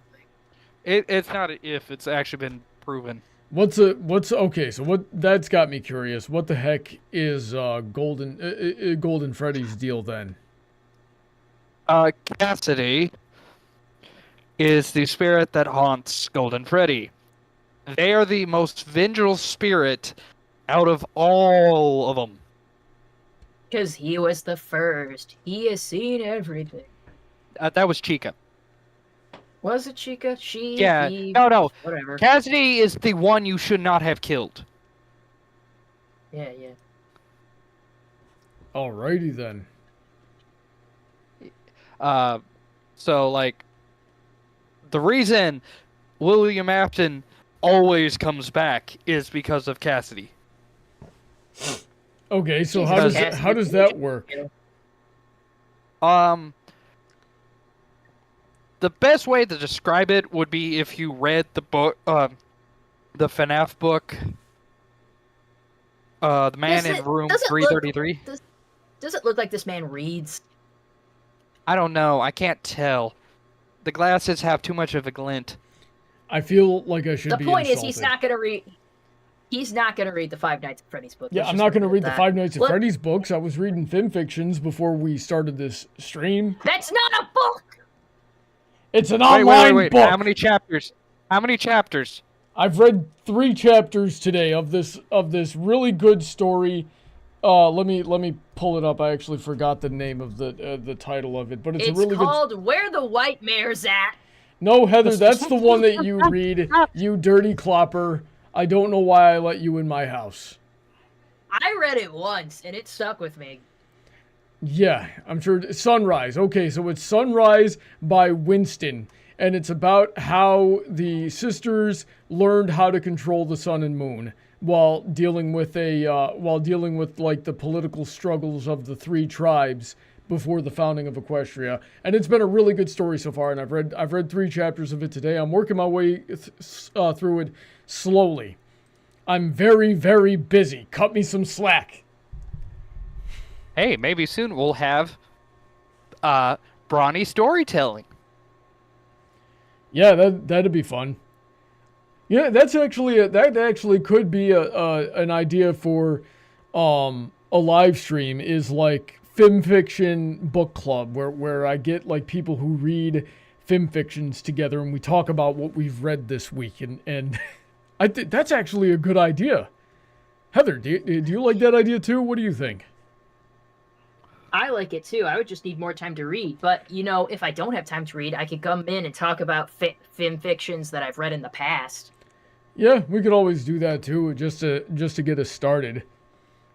It's not an if, it's actually been proven. Okay, so what, that's got me curious. What the heck is Golden Freddy's deal then? Cassidy is the spirit that haunts Golden Freddy. They are the most vengeful spirit out of all of them. Because he was the first. He has seen everything. That was Chica. Was it Chica? She? Yeah, he, no. Whatever. Cassidy is the one you should not have killed. Yeah. Alrighty then. So like, the reason William Afton always comes back is because of Cassidy. Okay, so Jesus, how does that work? The best way to describe it would be if you read the book, the FNAF book, The Man in Room 333. Does it look like this man reads? I don't know. I can't tell. The glasses have too much of a glint. I feel like I should The be point is, insulted. he's not gonna read. He's not gonna read the Five Nights at Freddy's book. Yeah, Let's I'm just not going to leave it read at the that. Five Nights at Look, Freddy's books. I was reading fan fictions before we started this stream. That's not a book. It's an online Wait. book. How many chapters? How many chapters? I've read 3 chapters today of this really good story. Let me pull it up. I actually forgot the name of the title of it, but it's a really called Where the White Mare's At. No, Heather, that's the one that you read. You dirty clopper. I don't know why I let you in my house. I read it once and it stuck with me. Yeah, I'm sure. Sunrise. Okay, so it's Sunrise by Winston. and it's about how the sisters learned how to control the sun and moon while dealing with like the political struggles of the 3 tribes before the founding of Equestria. And it's been a really good story so far, and I've read 3 chapters of it today. I'm working my way through it slowly. I'm very, very busy. Cut me some slack. Hey, maybe soon we'll have Brony storytelling. Yeah, that'd be fun. Yeah, that actually could be an idea for a live stream, is like film fiction book club where I get like people who read film fictions together and we talk about what we've read this week, and I think that's actually a good idea. Heather, do you like that idea too? What do you think? I like it too. I would just need more time to read. But, you know, if I don't have time to read, I could come in and talk about film fictions that I've read in the past. Yeah, we could always do that too, just to get us started.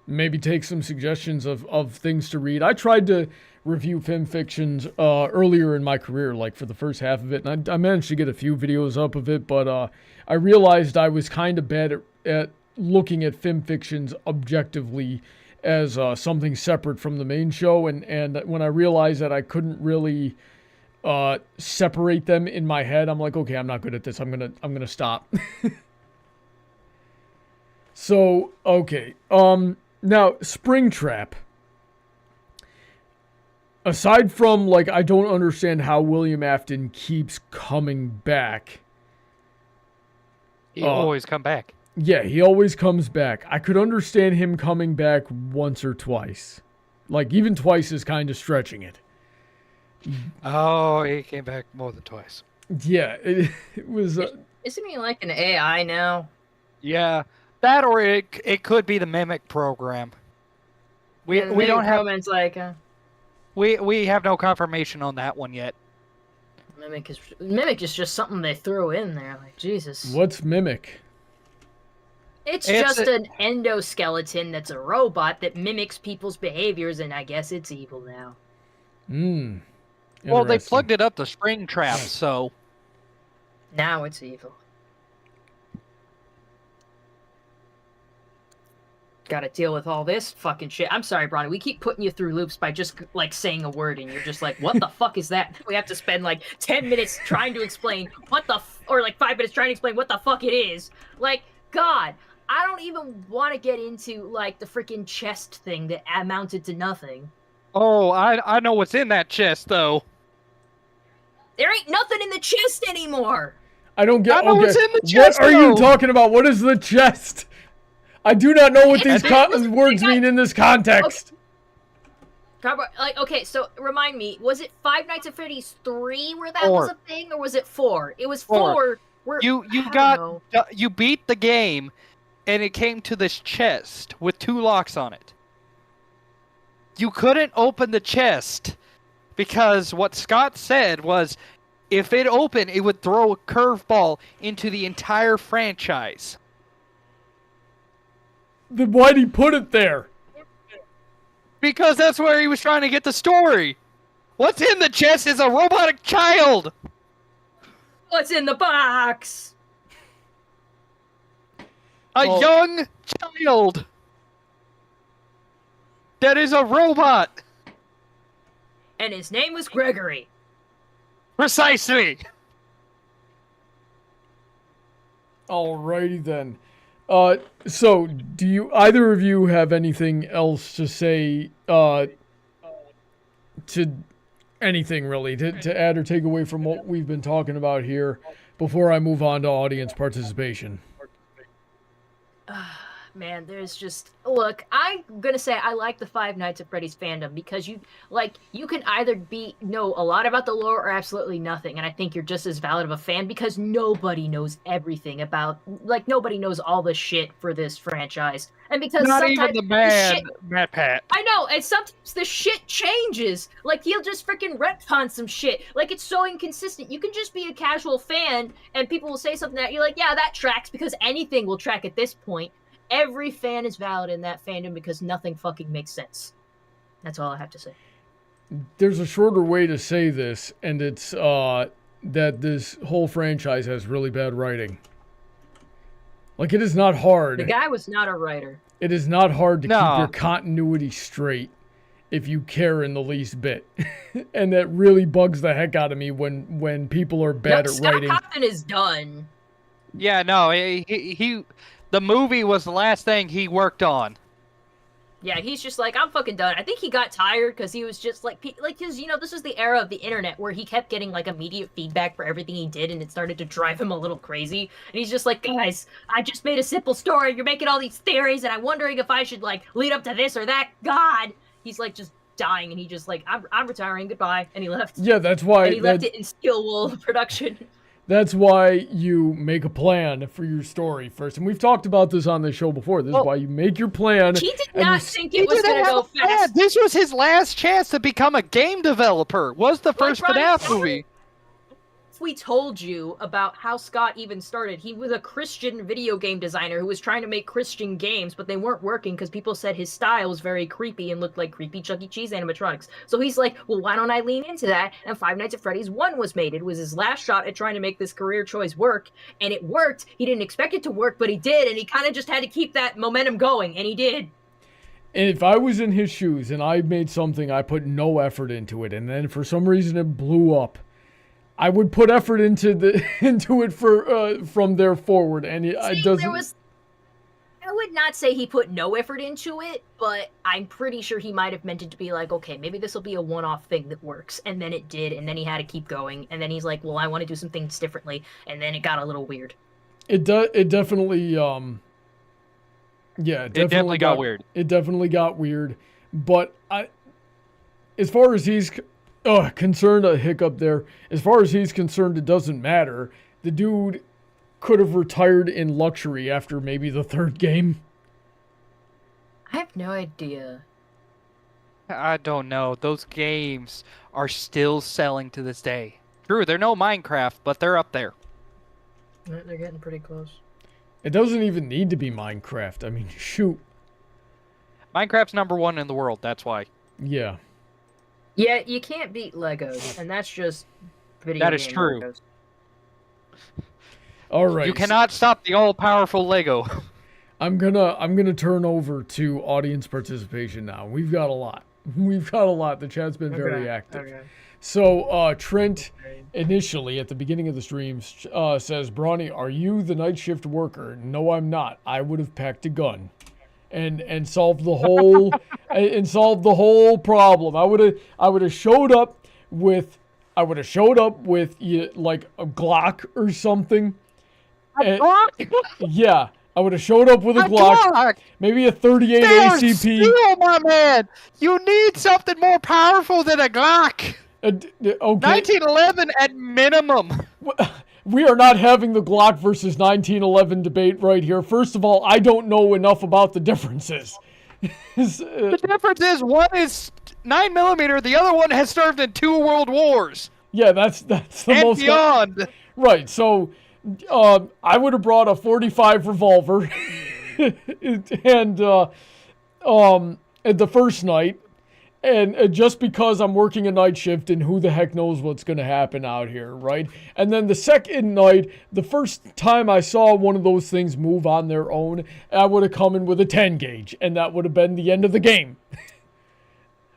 Maybe take some suggestions of things to read. I tried to review film fictions earlier in my career, like for the first half of it, and I managed to get a few videos up of it, but I realized I was kind of bad at looking at film fictions objectively as something separate from the main show, and when I realized that I couldn't really separate them in my head, I'm like, okay, I'm not good at this. I'm gonna stop. So, okay. Now, Springtrap. Aside from, like, I don't understand how William Afton keeps coming back. He'll always come back. Yeah, he always comes back. I could understand him coming back once or twice. Like, even twice is kind of stretching it. Oh, he came back more than twice. Yeah, it was... Isn't he like an AI now? Yeah, that or it could be the Mimic program. We don't have... Like, we have no confirmation on that one yet. Mimic is just something they threw in there. Like, Jesus. What's Mimic? It's just an endoskeleton that's a robot that mimics people's behaviors, and I guess it's evil now. Well, they plugged it up to Springtrap, so... Now it's evil. Gotta deal with all this fucking shit. I'm sorry, Brony. We keep putting you through loops by just, like, saying a word, and you're just like, what the fuck is that? We have to spend, like, 10 minutes trying to explain what the or, like, 5 minutes trying to explain what the fuck it is. Like, God... I don't even want to get into, like, the freaking chest thing that amounted to nothing. Oh, I know what's in that chest, though. There ain't nothing in the chest anymore! I don't get... I know what's in the chest, What are you talking about? What is the chest? I do not know what these words mean in this context. Okay. Like, okay, so remind me, was it Five Nights at Freddy's 3 where that 4. was a thing, or was it 4? It was 4. Where, you beat the game... And it came to this chest with 2 locks on it. You couldn't open the chest because what Scott said was if it opened, it would throw a curveball into the entire franchise. Then why'd he put it there? Because that's where he was trying to get the story. What's in the chest is a robotic child. What's in the box? A young child that is a robot. And his name was Gregory. Precisely. Alrighty then. So, do you either of you have anything else to say, to anything really, to add or take away from what we've been talking about here before I move on to audience participation? Man, there's just... Look, I'm gonna say I like the Five Nights at Freddy's fandom because you can either know a lot about the lore or absolutely nothing, and I think you're just as valid of a fan because nobody knows everything about... Like, nobody knows all the shit for this franchise. And because not sometimes... even the Matt Pat. I know, and sometimes the shit changes. Like, he'll just freaking retcon some shit. Like, it's so inconsistent. You can just be a casual fan, and people will say something that you're like, yeah, that tracks, because anything will track at this point. Every fan is valid in that fandom because nothing fucking makes sense. That's all I have to say. There's a shorter way to say this, and it's that this whole franchise has really bad writing. Like, it is not hard. The guy was not a writer. It is not hard to keep No. your continuity straight if you care in the least bit. And that really bugs the heck out of me when people are bad at Scott writing. Cawthon is done. Yeah, no, he the movie was the last thing he worked on. Yeah, he's just like, I'm fucking done. I think he got tired because he was just like, because, you know, this was the era of the internet where he kept getting, like, immediate feedback for everything he did, and it started to drive him a little crazy. And he's just like, guys, I just made a simple story. You're making all these theories, and I'm wondering if I should, like, lead up to this or that. God! He's, like, just dying, and he just, like, I'm retiring. Goodbye. And he left. Yeah, that's why. And he left it in Skillwool production. That's why you make a plan for your story first. And we've talked about this on the show before. This is why you make your plan. He did not think it was going to go fast. This was his last chance to become a game developer. Was the first FNAF movie. We told you about how Scott even started. He was a Christian video game designer who was trying to make Christian games, but they weren't working because people said his style was very creepy and looked like creepy Chuck E. Cheese animatronics. So he's like, well, why don't I lean into that? And Five Nights at Freddy's 1 was made. It was his last shot at trying to make this career choice work, and it worked. He didn't expect it to work, but he did, and he kind of just had to keep that momentum going, and he did. And if I was in his shoes and I made something, I put no effort into it, and then for some reason it blew up, I would put effort into it for from there forward, and it doesn't. I would not say he put no effort into it, but I'm pretty sure he might have meant it to be like, okay, maybe this will be a one-off thing that works, and then it did, and then he had to keep going, and then he's like, well, I want to do some things differently, and then it got a little weird. It definitely it definitely got weird. It definitely got weird, but as far as he's concerned, a hiccup there. As far as he's concerned, it doesn't matter. The dude could have retired in luxury after maybe the third game. I have no idea. I don't know. Those games are still selling to this day. True, they're no Minecraft, but they're up there. They're getting pretty close. It doesn't even need to be Minecraft. I mean, shoot. Minecraft's #1 in the world, that's why. Yeah. Yeah, you can't beat Legos, and that's just video That is game true. Legos. All right. You cannot stop the all-powerful Lego. I'm gonna turn over to audience participation now. We've got a lot. The chat's been very active. Okay. So Trent, initially at the beginning of the stream, says, "Brony, are you the night shift worker?" No, I'm not. I would have packed a gun, and solved the whole problem. I would have showed up with like a Glock or something. Yeah, I would have showed up with a Glock, maybe a 38 ACP. Still, my man, you need something more powerful than a Glock. Okay. 1911 at minimum. We are not having the Glock versus 1911 debate right here. First of all, I don't know enough about the differences. The difference is one is 9mm, the other one has served in 2 world wars. Yeah, that's the and most beyond. Right. So, I would have brought a .45 revolver, and at the first night. And just because I'm working a night shift and who the heck knows what's going to happen out here, right? And then the second night, the first time I saw one of those things move on their own, I would have come in with a 10 gauge, and that would have been the end of the game.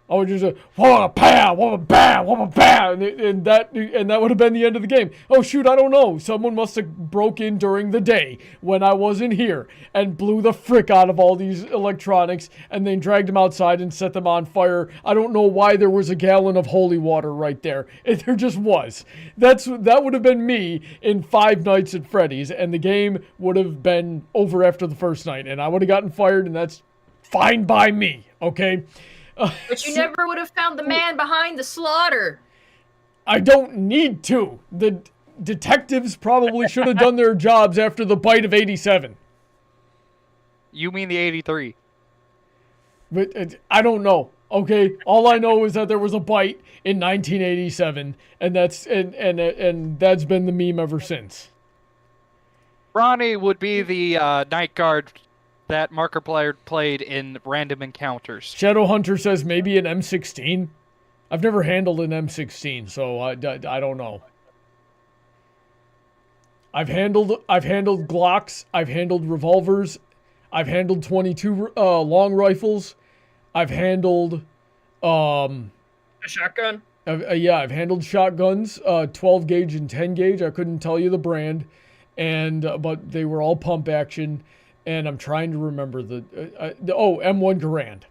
I would just wah pow, wah pow, wah pow, and that would have been the end of the game. Oh shoot, I don't know. Someone must have broke in during the day when I wasn't here and blew the frick out of all these electronics and then dragged them outside and set them on fire. I don't know why there was a gallon of holy water right there. There just was. That would have been me in Five Nights at Freddy's, and the game would have been over after the first night, and I would have gotten fired, and that's fine by me. Okay. But you never would have found the man behind the slaughter. I don't need to. The detectives probably should have done their jobs after the bite of 87. You mean the 83? But I don't know. Okay, all I know is that there was a bite in 1987, and that's been the meme ever since. Ronnie would be the night guard that Marker player played in random encounters. Shadow Hunter says maybe an M16. I've never handled an M16, so I don't know. I've handled Glocks. I've handled revolvers. I've handled 22 long rifles. I've handled A shotgun? yeah, I've handled shotguns, 12 gauge and 10 gauge. I couldn't tell you the brand, and but they were all pump action. And I'm trying to remember the M1 Garand.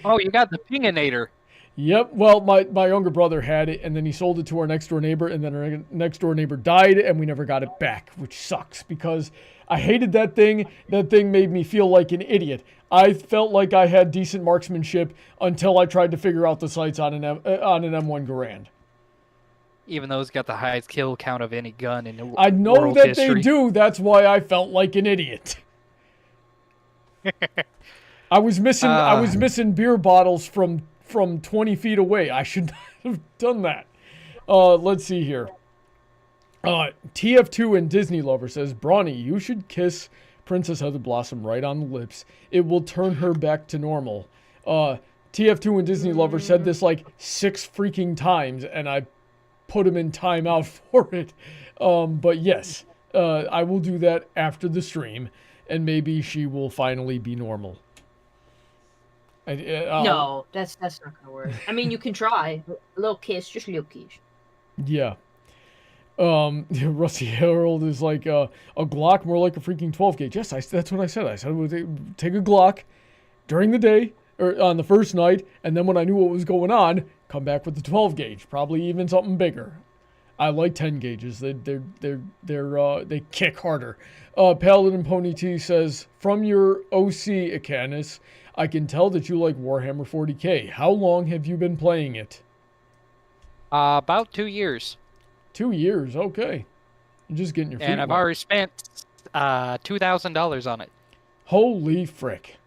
Oh, you got the Pinginator. Yep. Well, my younger brother had it, and then he sold it to our next door neighbor, and then our next door neighbor died, and we never got it back, which sucks because I hated that thing. That thing made me feel like an idiot. I felt like I had decent marksmanship until I tried to figure out the sights on an M1 Garand. Even though it's got the highest kill count of any gun in the world. I know that they do. That's why I felt like an idiot. I was missing beer bottles from 20 feet away. I should not have done that. Let's see here. TF2 and Disney Lover says, Brony, you should kiss Princess Heather Blossom right on the lips. It will turn her back to normal. TF2 and Disney Lover said this like 6 freaking times, and I put him in timeout for it. But yes, I will do that after the stream, and maybe she will finally be normal. No, that's not gonna work. I mean, you can try. A little kiss, just a little kiss. Yeah. Rusty Harold is like a Glock, more like a freaking 12 gauge. Yes, that's what I said. I said we'd take a Glock during the day or on the first night, and then when I knew what was going on, come back with the 12 gauge, probably even something bigger. I like 10 gauges. They kick harder. Paladin Pony T says, from your OC, Incanus, I can tell that you like Warhammer 40k. How long have you been playing it? About 2 years. 2 years, okay. You're just getting your feet And I've wet. already spent $2,000 on it. Holy frick.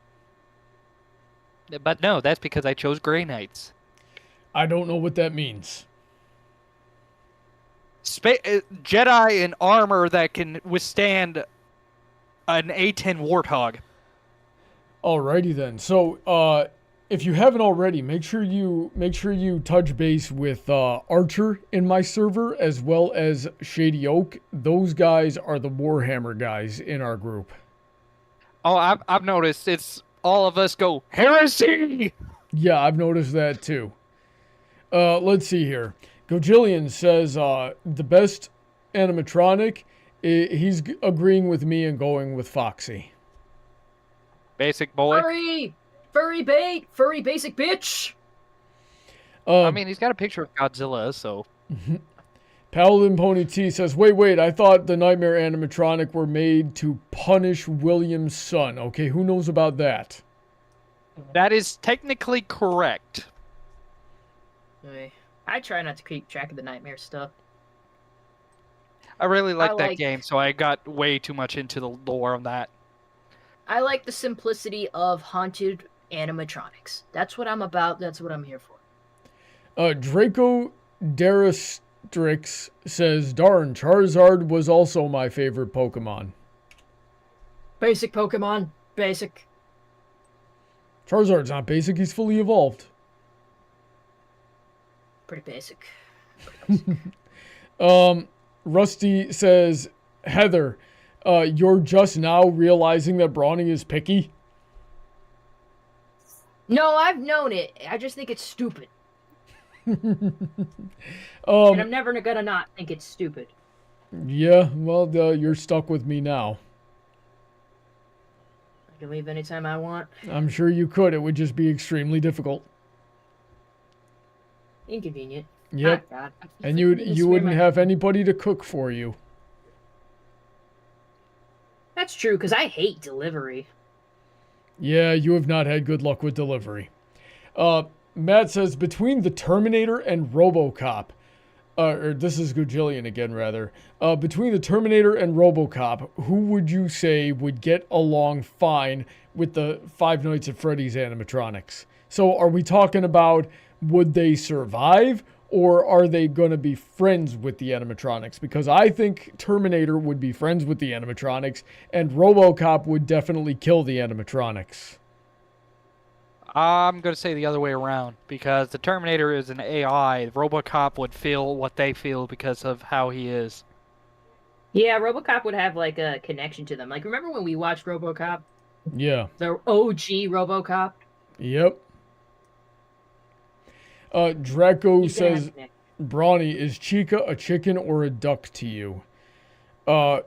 But no, that's because I chose Grey Knights. I don't know what that means. Jedi in armor that can withstand an A10 Warthog. Alrighty then. So, if you haven't already, make sure you touch base with Archer in my server as well as Shady Oak. Those guys are the Warhammer guys in our group. Oh, I've noticed it's all of us go heresy. Yeah, I've noticed that too. Let's see here. Gojillion says the best animatronic. He's agreeing with me and going with Foxy. Basic boy. Furry bait, furry basic bitch. I mean, he's got a picture of Godzilla, so. Paladin Pony T says, wait, I thought the Nightmare animatronic were made to punish William's son. Okay, who knows about that? That is technically correct. I try not to keep track of the Nightmare stuff. I really like that game, so I got way too much into the lore of that. I like the simplicity of haunted animatronics. That's what I'm about. That's what I'm here for. Draco Daristrix says, darn, Charizard was also my favorite Pokemon. Basic Pokemon. Basic. Charizard's not basic. He's fully evolved. Pretty basic. Rusty says, Heather, you're just now realizing that Brony is picky? No, I've known it. I just think it's stupid. And I'm never gonna not think it's stupid. Yeah, well, you're stuck with me now. I can leave anytime I want. I'm sure you could. It would just be extremely difficult. Inconvenient. Yep. Oh, God. And you wouldn't have anybody to cook for you. That's true, because I hate delivery. Yeah, you have not had good luck with delivery. Matt says, between the Terminator and RoboCop, or this is Gojillion again, rather. Between the Terminator and RoboCop, who would you say would get along fine with the Five Nights at Freddy's animatronics? So are we talking about would they survive, or are they going to be friends with the animatronics? Because I think Terminator would be friends with the animatronics, and RoboCop would definitely kill the animatronics. I'm going to say the other way around, because the Terminator is an AI. RoboCop would feel what they feel because of how he is. Yeah, RoboCop would have like a connection to them. Like, remember when we watched RoboCop? Yeah. The OG RoboCop? Yep. Draco He's gonna have says, a connection. Brawny, is Chica a chicken or a duck to you? I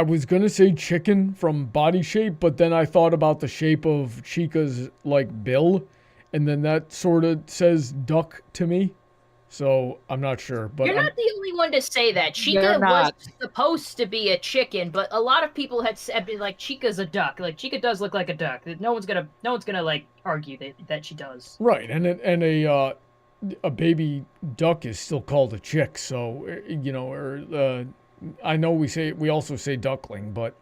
was gonna say chicken from body shape, but then I thought about the shape of Chica's like bill, and then that sort of says duck to me. So I'm not sure, but You're not the only one to say that. Chica You're was not. supposed to be a chicken, but a lot of people had said like Chica's a duck. Like Chica does look like a duck. No one's gonna like argue that she does. right, and a baby duck is still called a chick. So you know, or I know we also say duckling, but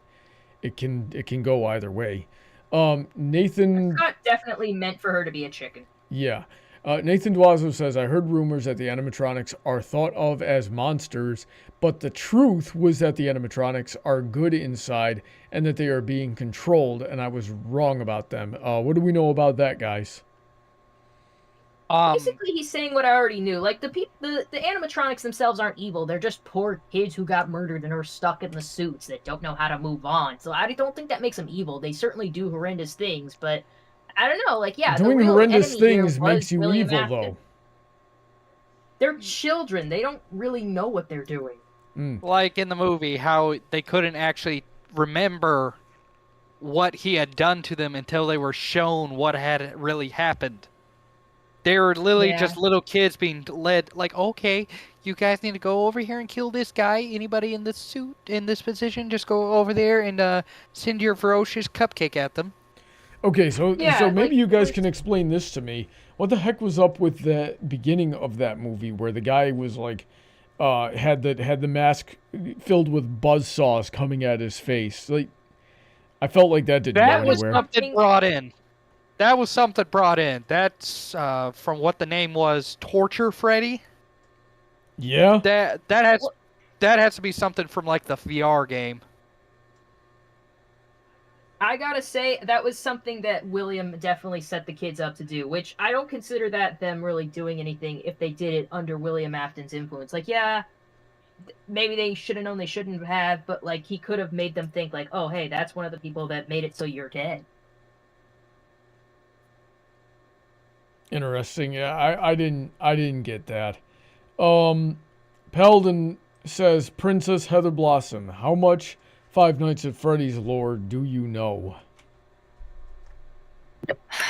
it can go either way. Nathan, It's not definitely meant for her to be a chicken. yeah. Nathan Duazo says, I heard rumors that the animatronics are thought of as monsters, but the truth was that the animatronics are good inside and that they are being controlled, and I was wrong about them. What do we know about that, guys? Basically, he's saying what I already knew. Like the animatronics themselves aren't evil. They're just poor kids who got murdered and are stuck in the suits that don't know how to move on. So I don't think that makes them evil. They certainly do horrendous things, but I don't know. Like, yeah, Doing the real horrendous enemy here things was makes you William evil, Afton. though. They're children. They don't really know what they're doing. Like in the movie, how they couldn't actually remember what he had done to them until they were shown what had really happened. They were literally Yeah. just little kids being led, like, okay, you guys need to go over here and kill this guy. Anybody in this suit, in this position, just go over there and send your ferocious cupcake at them. Okay, so Yeah, so maybe like, you guys can explain this to me. What the heck was up with the beginning of that movie where the guy was like, had the mask filled with buzzsaws coming at his face? Like, I felt like that didn't That go was anywhere. something brought in. That was something brought in. That's from what the name was, Torture Freddy. Yeah. That has to be something from like the VR game. I gotta say, that was something that William definitely set the kids up to do, which I don't consider that them really doing anything if they did it under William Afton's influence. Like, yeah, maybe they should have known they shouldn't have, but like he could have made them think like, oh, hey, that's one of the people that made it so you're dead. Interesting. Yeah, I didn't get that. Paladin says, Princess Heather Blossom, how much Five Nights at Freddy's lore do you know?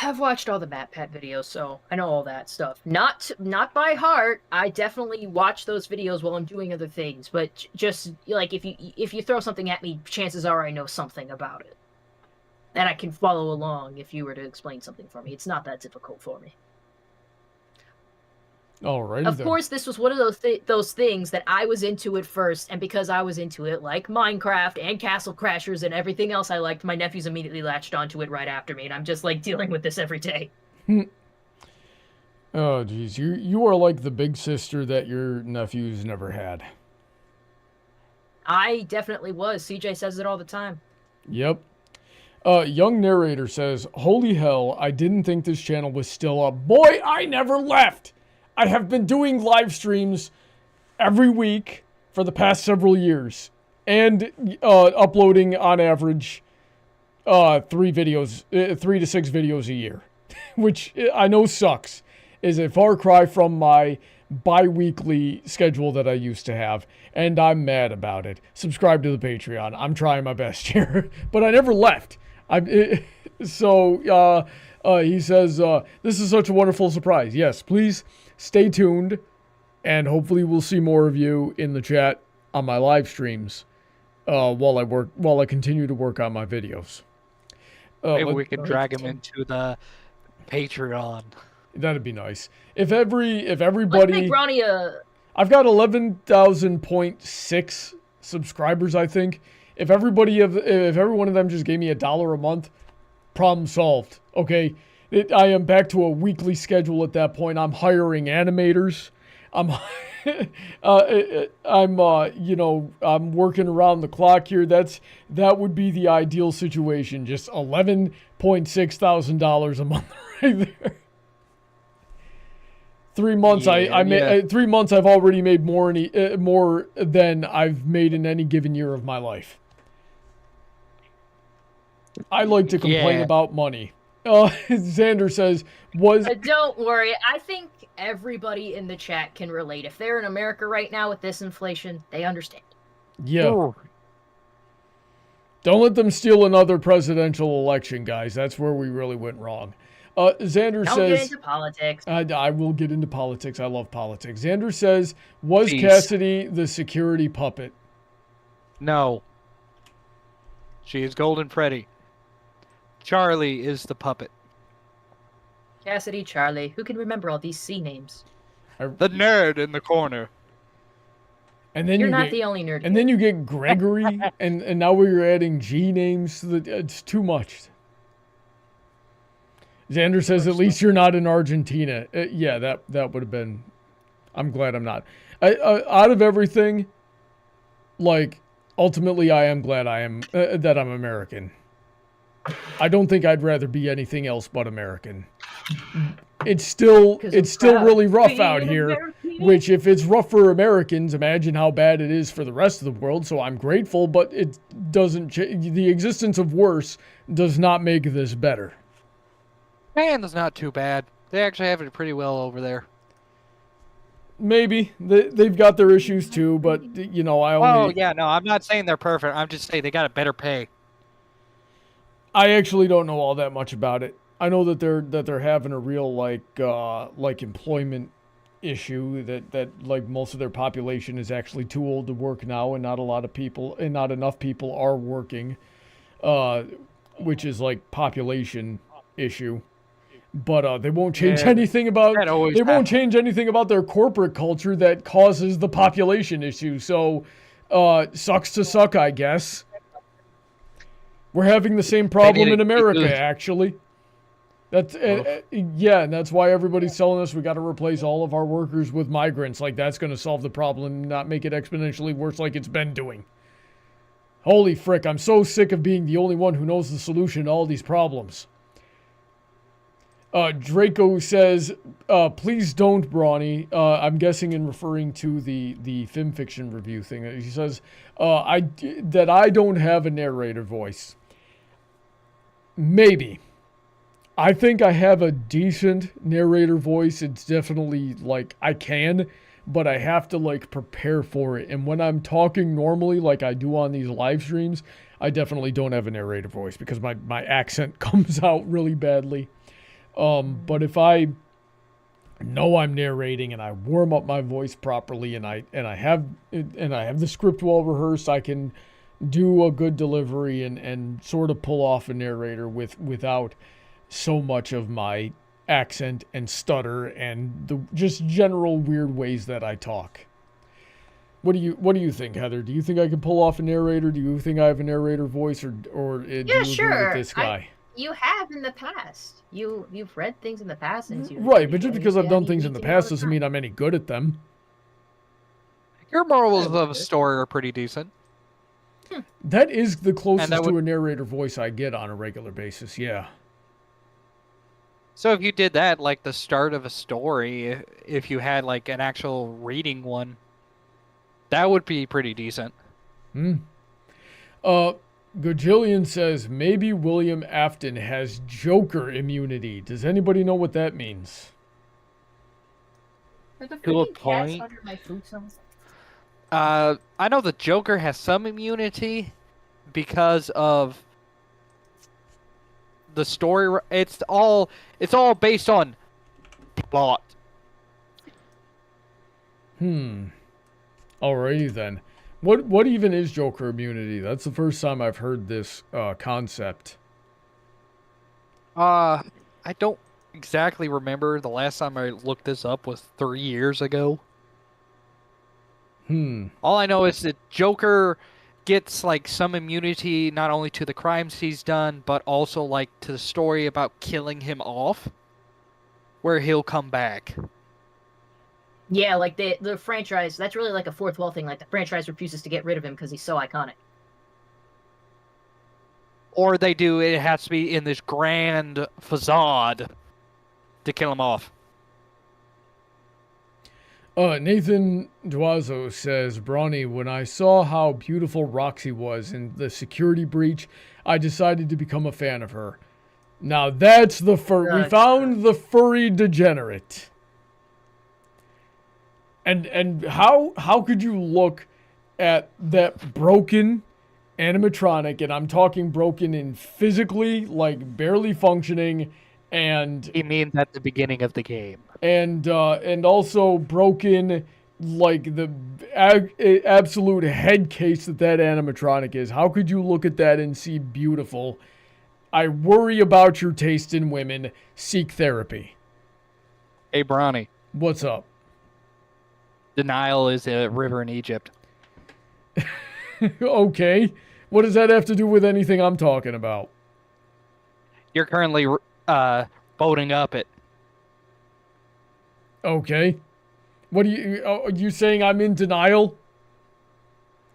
I've watched all the MatPat videos, so I know all that stuff. Not by heart. I definitely watch those videos while I'm doing other things, but just like if you throw something at me, chances are I know something about it. And I can follow along if you were to explain something for me. It's not that difficult for me. Alrighty Of then. course, this was one of those things that I was into at first, and because I was into it, like Minecraft and Castle Crashers and everything else I liked, my nephews immediately latched onto it right after me, and I'm just like dealing with this every day. Oh, geez. You are like the big sister that your nephews never had. I definitely was. CJ says it all the time. Yep. Young Narrator says, holy hell, I didn't think this channel was still up. Boy, I never left! I have been doing live streams every week for the past several years. And uploading, on average, 3 to 6 videos a year. Which I know sucks. Is a far cry from my bi-weekly schedule that I used to have. And I'm mad about it. Subscribe to the Patreon. I'm trying my best here. But I never left. He says, this is such a wonderful surprise. Yes, please stay tuned. And hopefully we'll see more of you in the chat on my live streams while I continue to work on my videos. Maybe we could drag him into the Patreon. That'd be nice. If Let's everybody... make Brony a... I've got 11,000.6 subscribers, I think. If every one of them just gave me $1 a month, problem solved. Okay, I am back to a weekly schedule at that point. I'm hiring animators. I'm working around the clock here. That would be the ideal situation. Just $11,600 a month right there. 3 months, I made 3 months. I've already made more than I've made in any given year of my life. I like to complain about money. Xander says, Don't worry. I think everybody in the chat can relate. If they're in America right now with this inflation, they understand. Yeah. Ooh. Don't let them steal another presidential election, guys. That's where we really went wrong. Xander says... Don't get into politics. I will get into politics. I love politics. Xander says, was Cassidy the security puppet? No. She is Golden Freddy. Charlie is the puppet. Cassidy, Charlie. Who can remember all these C names? The nerd in the corner. And then You're not the only nerd. And then you get Gregory, and now we're adding G names. It's too much. Xander says, at least you're not in Argentina. Yeah, that would have been... I'm glad I'm not. Out of everything, like, ultimately I am glad that I'm American. I don't think I'd rather be anything else but American. It's still really rough out here, which if it's rough for Americans, imagine how bad it is for the rest of the world. So I'm grateful, but it doesn't the existence of worse does not make this better. Man, it's not too bad. They actually have it pretty well over there. Maybe. They've got their issues too, but, you know, Oh, yeah, no, I'm not saying they're perfect. I'm just saying they got a better pay. I actually don't know all that much about it. I know that they're having a real, like employment issue, that like most of their population is actually too old to work now, and not enough people are working, which is like population issue. But they won't change anything about won't change anything about their corporate culture that causes the population issue. So sucks to suck, I guess. We're having the same problem in America, actually. That's and that's why everybody's telling us we got to replace all of our workers with migrants. Like that's going to solve the problem, not make it exponentially worse like it's been doing. Holy frick! I'm so sick of being the only one who knows the solution to all these problems. Draco says, please don't, Brony. I'm guessing in referring to the film fiction review thing. He says, I don't have a narrator voice. Maybe. I think I have a decent narrator voice. It's definitely, like, I can, but I have to, like, prepare for it. And when I'm talking normally, like I do on these live streams, I definitely don't have a narrator voice because my accent comes out really badly. But if I know I'm narrating and I warm up my voice properly and I have the script well rehearsed, I can do a good delivery and sort of pull off a narrator without so much of my accent and stutter and the just general weird ways that I talk. What do you think, Heather? Do you think I can pull off a narrator? Do you think I have a narrator voice, or do you agree with this guy? You have in the past. You've read things in the past, and right. But just because I've done things in the past doesn't mean I'm any good at them. Your morals of a story are pretty decent. That is the closest to a narrator voice I get on a regular basis. Yeah. So if you did that, like the start of a story, if you had like an actual reading one, that would be pretty decent. Gajillion says, maybe William Afton has Joker immunity. Does anybody know what that means? To a point. Under my food I know the Joker has some immunity because of the story. It's all based on plot. Alrighty then. What even is Joker immunity? That's the first time I've heard this concept. I don't exactly remember. The last time I looked this up was 3 years ago. All I know is that Joker gets like some immunity not only to the crimes he's done, but also like to the story about killing him off, where he'll come back. Yeah, like the franchise, that's really like a fourth wall thing. Like the franchise refuses to get rid of him because he's so iconic. Or they do, it has to be in this grand facade to kill him off. Nathan Duazo says, Brony, when I saw how beautiful Roxy was in the security breach, I decided to become a fan of her. Now that's the we found the furry degenerate. And how could you look at that broken animatronic, and I'm talking broken in physically, like barely functioning, and He means at the beginning of the game. and also broken, like the absolute head case that animatronic is. How could you look at that and see beautiful? I worry about your taste in women. Seek therapy. Hey, Brony. What's up? The Nile is a river in Egypt. Okay. What does that have to do with anything I'm talking about? You're currently boating up it. Okay. What are you saying I'm in denial?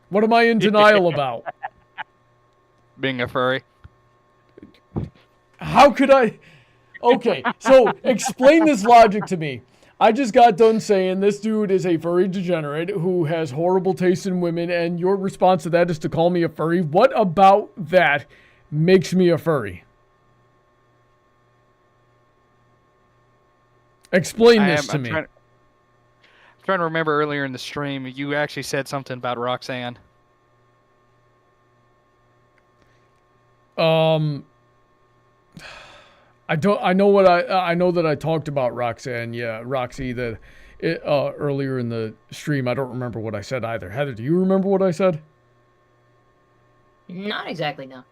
What am I in denial about? Being a furry. How could I? Okay, so explain this logic to me. I just got done saying this dude is a furry degenerate who has horrible taste in women, and your response to that is to call me a furry. What about that makes me a furry? Explain this to me. I'm trying to remember earlier in the stream, you actually said something about Roxanne. I know that I talked about Roxanne, yeah, Roxy, earlier in the stream. I don't remember what I said either. Heather, do you remember what I said? Not exactly, no.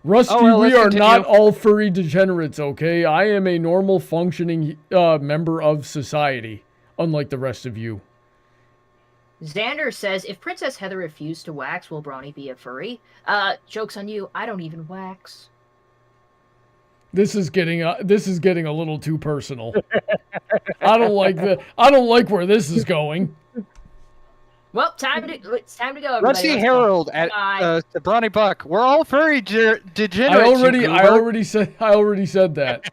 Rusty, we are not all furry degenerates, okay? I am a normal functioning member of society, unlike the rest of you. Xander says, if Princess Heather refused to wax, will Brony be a furry? Joke's on you, I don't even wax. This is getting a little too personal. I don't like where this is going. Well, it's time to go, everybody. Rusty Harold at the Brony Buck. We're all furry degenerates. I already said that.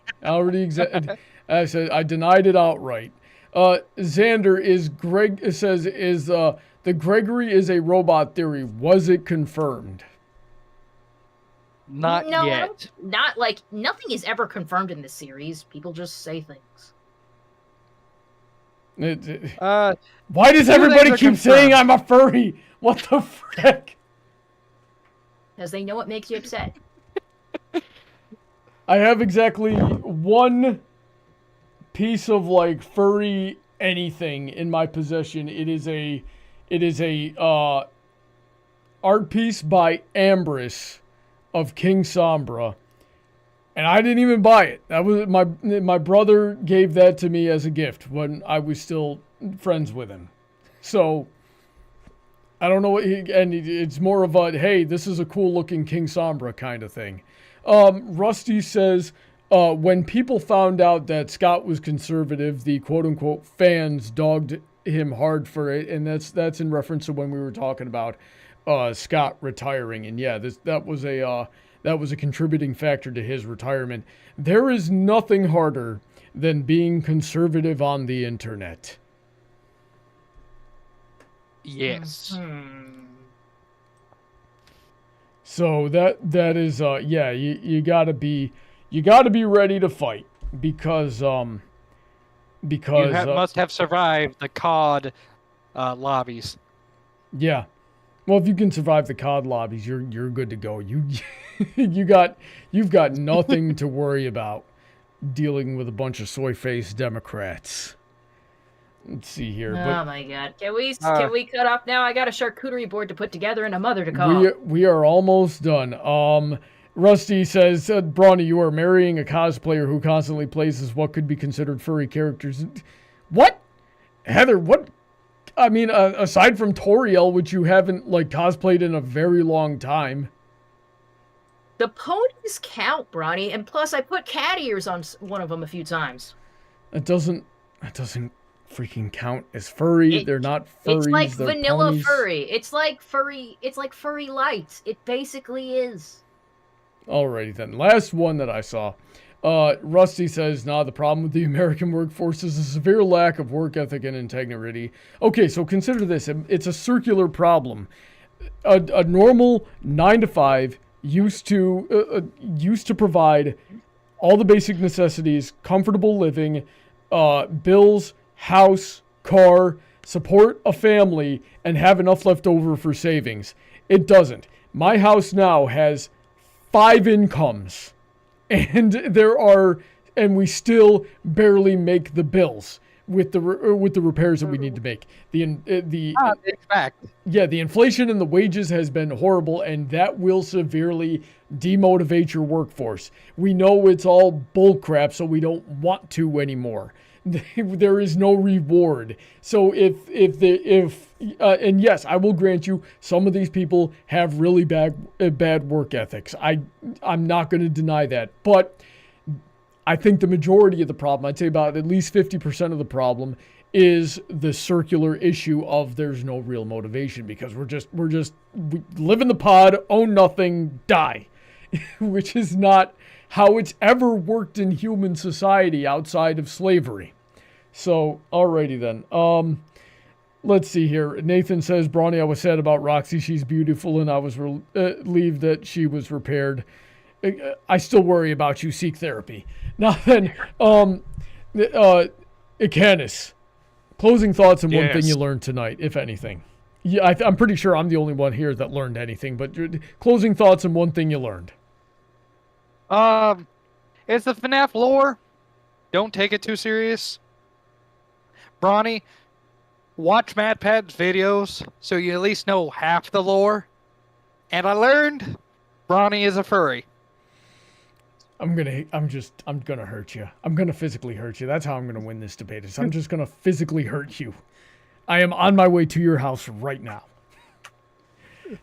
I said I denied it outright. Xander says the Gregory is a robot theory. Was it confirmed? Not yet. Not like nothing is ever confirmed in this series. People just say things. Why does everybody keep saying I'm a furry? What the frick? Because they know what makes you upset. I have exactly one piece of like furry anything in my possession. It is a art piece by Ambrose of King Sombra, and I didn't even buy it. That was my brother gave that to me as a gift when I was still friends with him. So I don't know what it's more of a, hey, this is a cool looking King Sombra kind of thing. Rusty says, when people found out that Scott was conservative, the quote unquote fans dogged him hard for it. And that's in reference to when we were talking about Scott retiring, and yeah, that was a contributing factor to his retirement. There is nothing harder than being conservative on the internet. Yes. So that is yeah, you gotta be ready to fight because you must have survived the COD lobbies. Yeah. Well, if you can survive the COD lobbies, you're good to go. You've got nothing to worry about dealing with a bunch of soy-faced Democrats. Let's see here. Oh my God! Can we cut off now? I got a charcuterie board to put together and a mother to call. We are almost done. Rusty says, Brony, you are marrying a cosplayer who constantly plays as what could be considered furry characters. What? Heather, what? I mean, aside from Toriel, which you haven't like cosplayed in a very long time. The ponies count, Brony, and plus I put cat ears on one of them a few times. That doesn't freaking count as furry. They're not furries. It's like they're vanilla ponies. furry. It's like furry lights. It basically is. Alrighty then. Last one that I saw. Rusty says, nah, the problem with the American workforce is a severe lack of work ethic and integrity. Okay, so consider this. It's a circular problem. A normal 9-to-5 used to provide all the basic necessities, comfortable living, bills, house, car, support a family, and have enough left over for savings. It doesn't. My house now has 5 incomes, and we still barely make the bills with the repairs that we need to make. The inflation in the wages has been horrible, and that will severely demotivate your workforce. We know it's all bullcrap, so we don't want to anymore. There is no reward. So and yes, I will grant you, some of these people have really bad work ethics. I'm not going to deny that, but I think the majority of the problem, I'd say about at least 50% of the problem, is the circular issue of there's no real motivation, because we live in the pod, own nothing, die, which is not how it's ever worked in human society outside of slavery. So, alrighty then. Let's see here. Nathan says, Brony, I was sad about Roxy. She's beautiful, and I was relieved that she was repaired. I still worry about you. Seek therapy. Now then, Incanus, closing thoughts and one thing you learned tonight, if anything. Yeah, I'm pretty sure I'm the only one here that learned anything, but closing thoughts and one thing you learned. It's the FNAF lore. Don't take it too serious. Brony, watch MatPat's videos so you at least know half the lore. And I learned Brony is a furry. I'm gonna hurt you. I'm gonna physically hurt you. That's how I'm gonna win this debate. I'm just gonna physically hurt you. I am on my way to your house right now.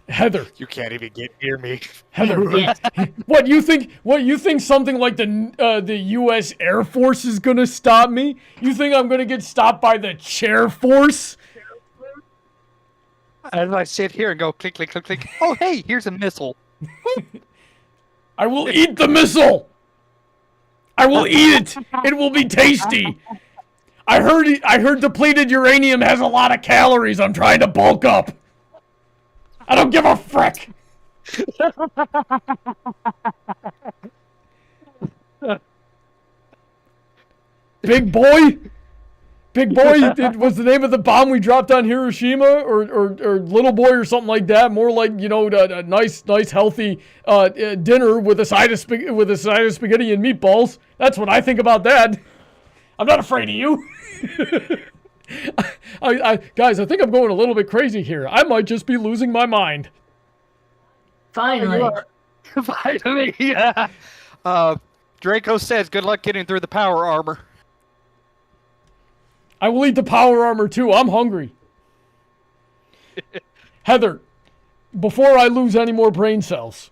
Heather, you can't even get near me. Heather, what you think? What you think? Something like the U.S. Air Force is gonna stop me? You think I'm gonna get stopped by the Chair Force? As I sit here and go click, click, click, click. Oh, hey, here's a missile. I will eat the missile. I will eat it. It will be tasty. I heard depleted uranium has a lot of calories. I'm trying to bulk up. I don't give a frick. Big boy? Big boy was the name of the bomb we dropped on Hiroshima, or little boy or something like that. More like, a nice healthy dinner with a side of spaghetti and meatballs. That's what I think about that. I'm not afraid of you. Guys, I think I'm going a little bit crazy here. I might just be losing my mind. Finally. Finally, yeah. Draco says, good luck getting through the power armor. I will eat the power armor too. I'm hungry. Heather, before I lose any more brain cells,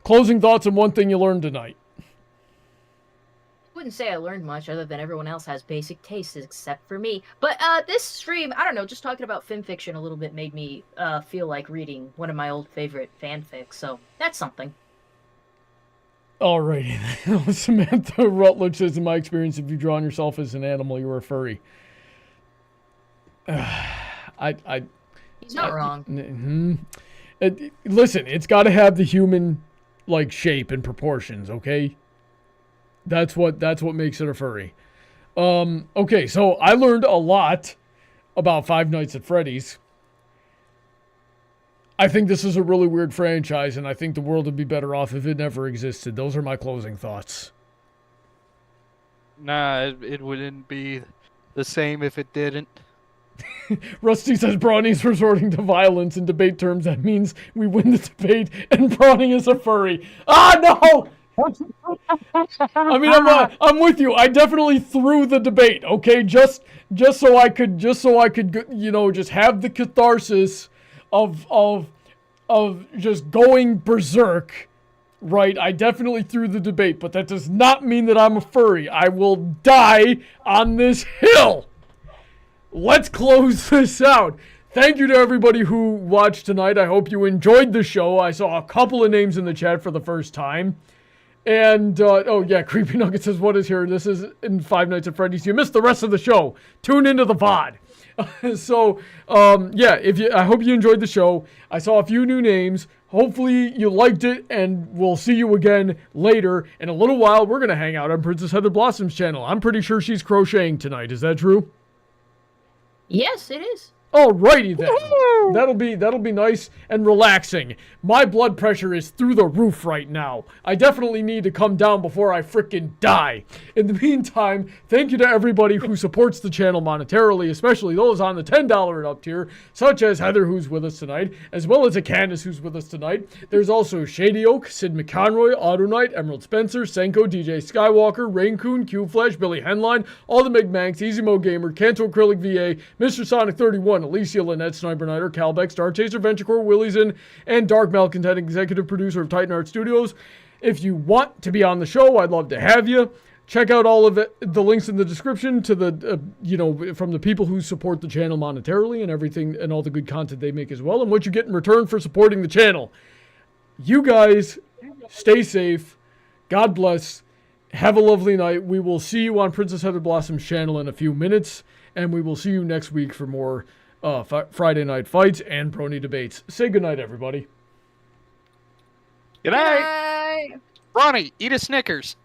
closing thoughts on one thing you learned tonight. I wouldn't say I learned much other than everyone else has basic tastes except for me. But this stream, I don't know, just talking about fanfiction a little bit made me feel like reading one of my old favorite fanfics. So that's something. Alrighty. Samantha Rutledge says, in my experience, if you draw on yourself as an animal, you're a furry. He's not wrong. Listen, it's got to have the human shape and proportions, okay? That's what makes it a furry. Okay, so I learned a lot about Five Nights at Freddy's. I think this is a really weird franchise, and I think the world would be better off if it never existed. Those are my closing thoughts. Nah, it wouldn't be the same if it didn't. Rusty says Brawny's resorting to violence. In debate terms, that means we win the debate, and Brawny is a furry. Ah, no! I mean, I'm with you. I definitely threw the debate, okay? Just so I could, just have the catharsis of just going berserk, right? I definitely threw the debate, but that does not mean that I'm a furry. I will die on this hill. Let's close this out. Thank you to everybody who watched tonight. I hope you enjoyed the show. I saw a couple of names in the chat for the first time. And, oh yeah, Creepy Nugget says, what is here? This is in Five Nights at Freddy's. You missed the rest of the show. Tune into the VOD. So, yeah, I hope you enjoyed the show. I saw a few new names. Hopefully you liked it, and we'll see you again later. In a little while, we're going to hang out on Princess Heather Blossom's channel. I'm pretty sure she's crocheting tonight. Is that true? Yes, it is. Alrighty then. That'll be nice and relaxing. My blood pressure is through the roof right now. I definitely need to come down before I frickin' die. In the meantime, thank you to everybody who supports the channel monetarily, especially those on the $10 and up tier, such as Heather, who's with us tonight, as well as Incanus, who's with us tonight. There's also Shady Oak, Sid McConroy, Autoknight, Emerald Spencer, Senko, DJ Skywalker, Rein-Kun, QFlash, Billy Henline, Alden MacManx, EasyModeGamer, Kanto Acrylic VA, Mr. Sonic 31, Alicia Lynette, Sniper Nighter, Calbeck, StarChaser, VentureCorp, Willie's and Dark Malcontent, executive producer of Titan Art Studios. If you want to be on the show, I'd love to have you. Check out all of the links in the description to the, from the people who support the channel monetarily and everything and all the good content they make as well, and what you get in return for supporting the channel. You guys, stay safe. God bless. Have a lovely night. We will see you on Princess Heather Blossom's channel in a few minutes, and we will see you next week for more Friday Night Fights and Brony Debates. Say goodnight, everybody. Good night. Brony, eat a Snickers.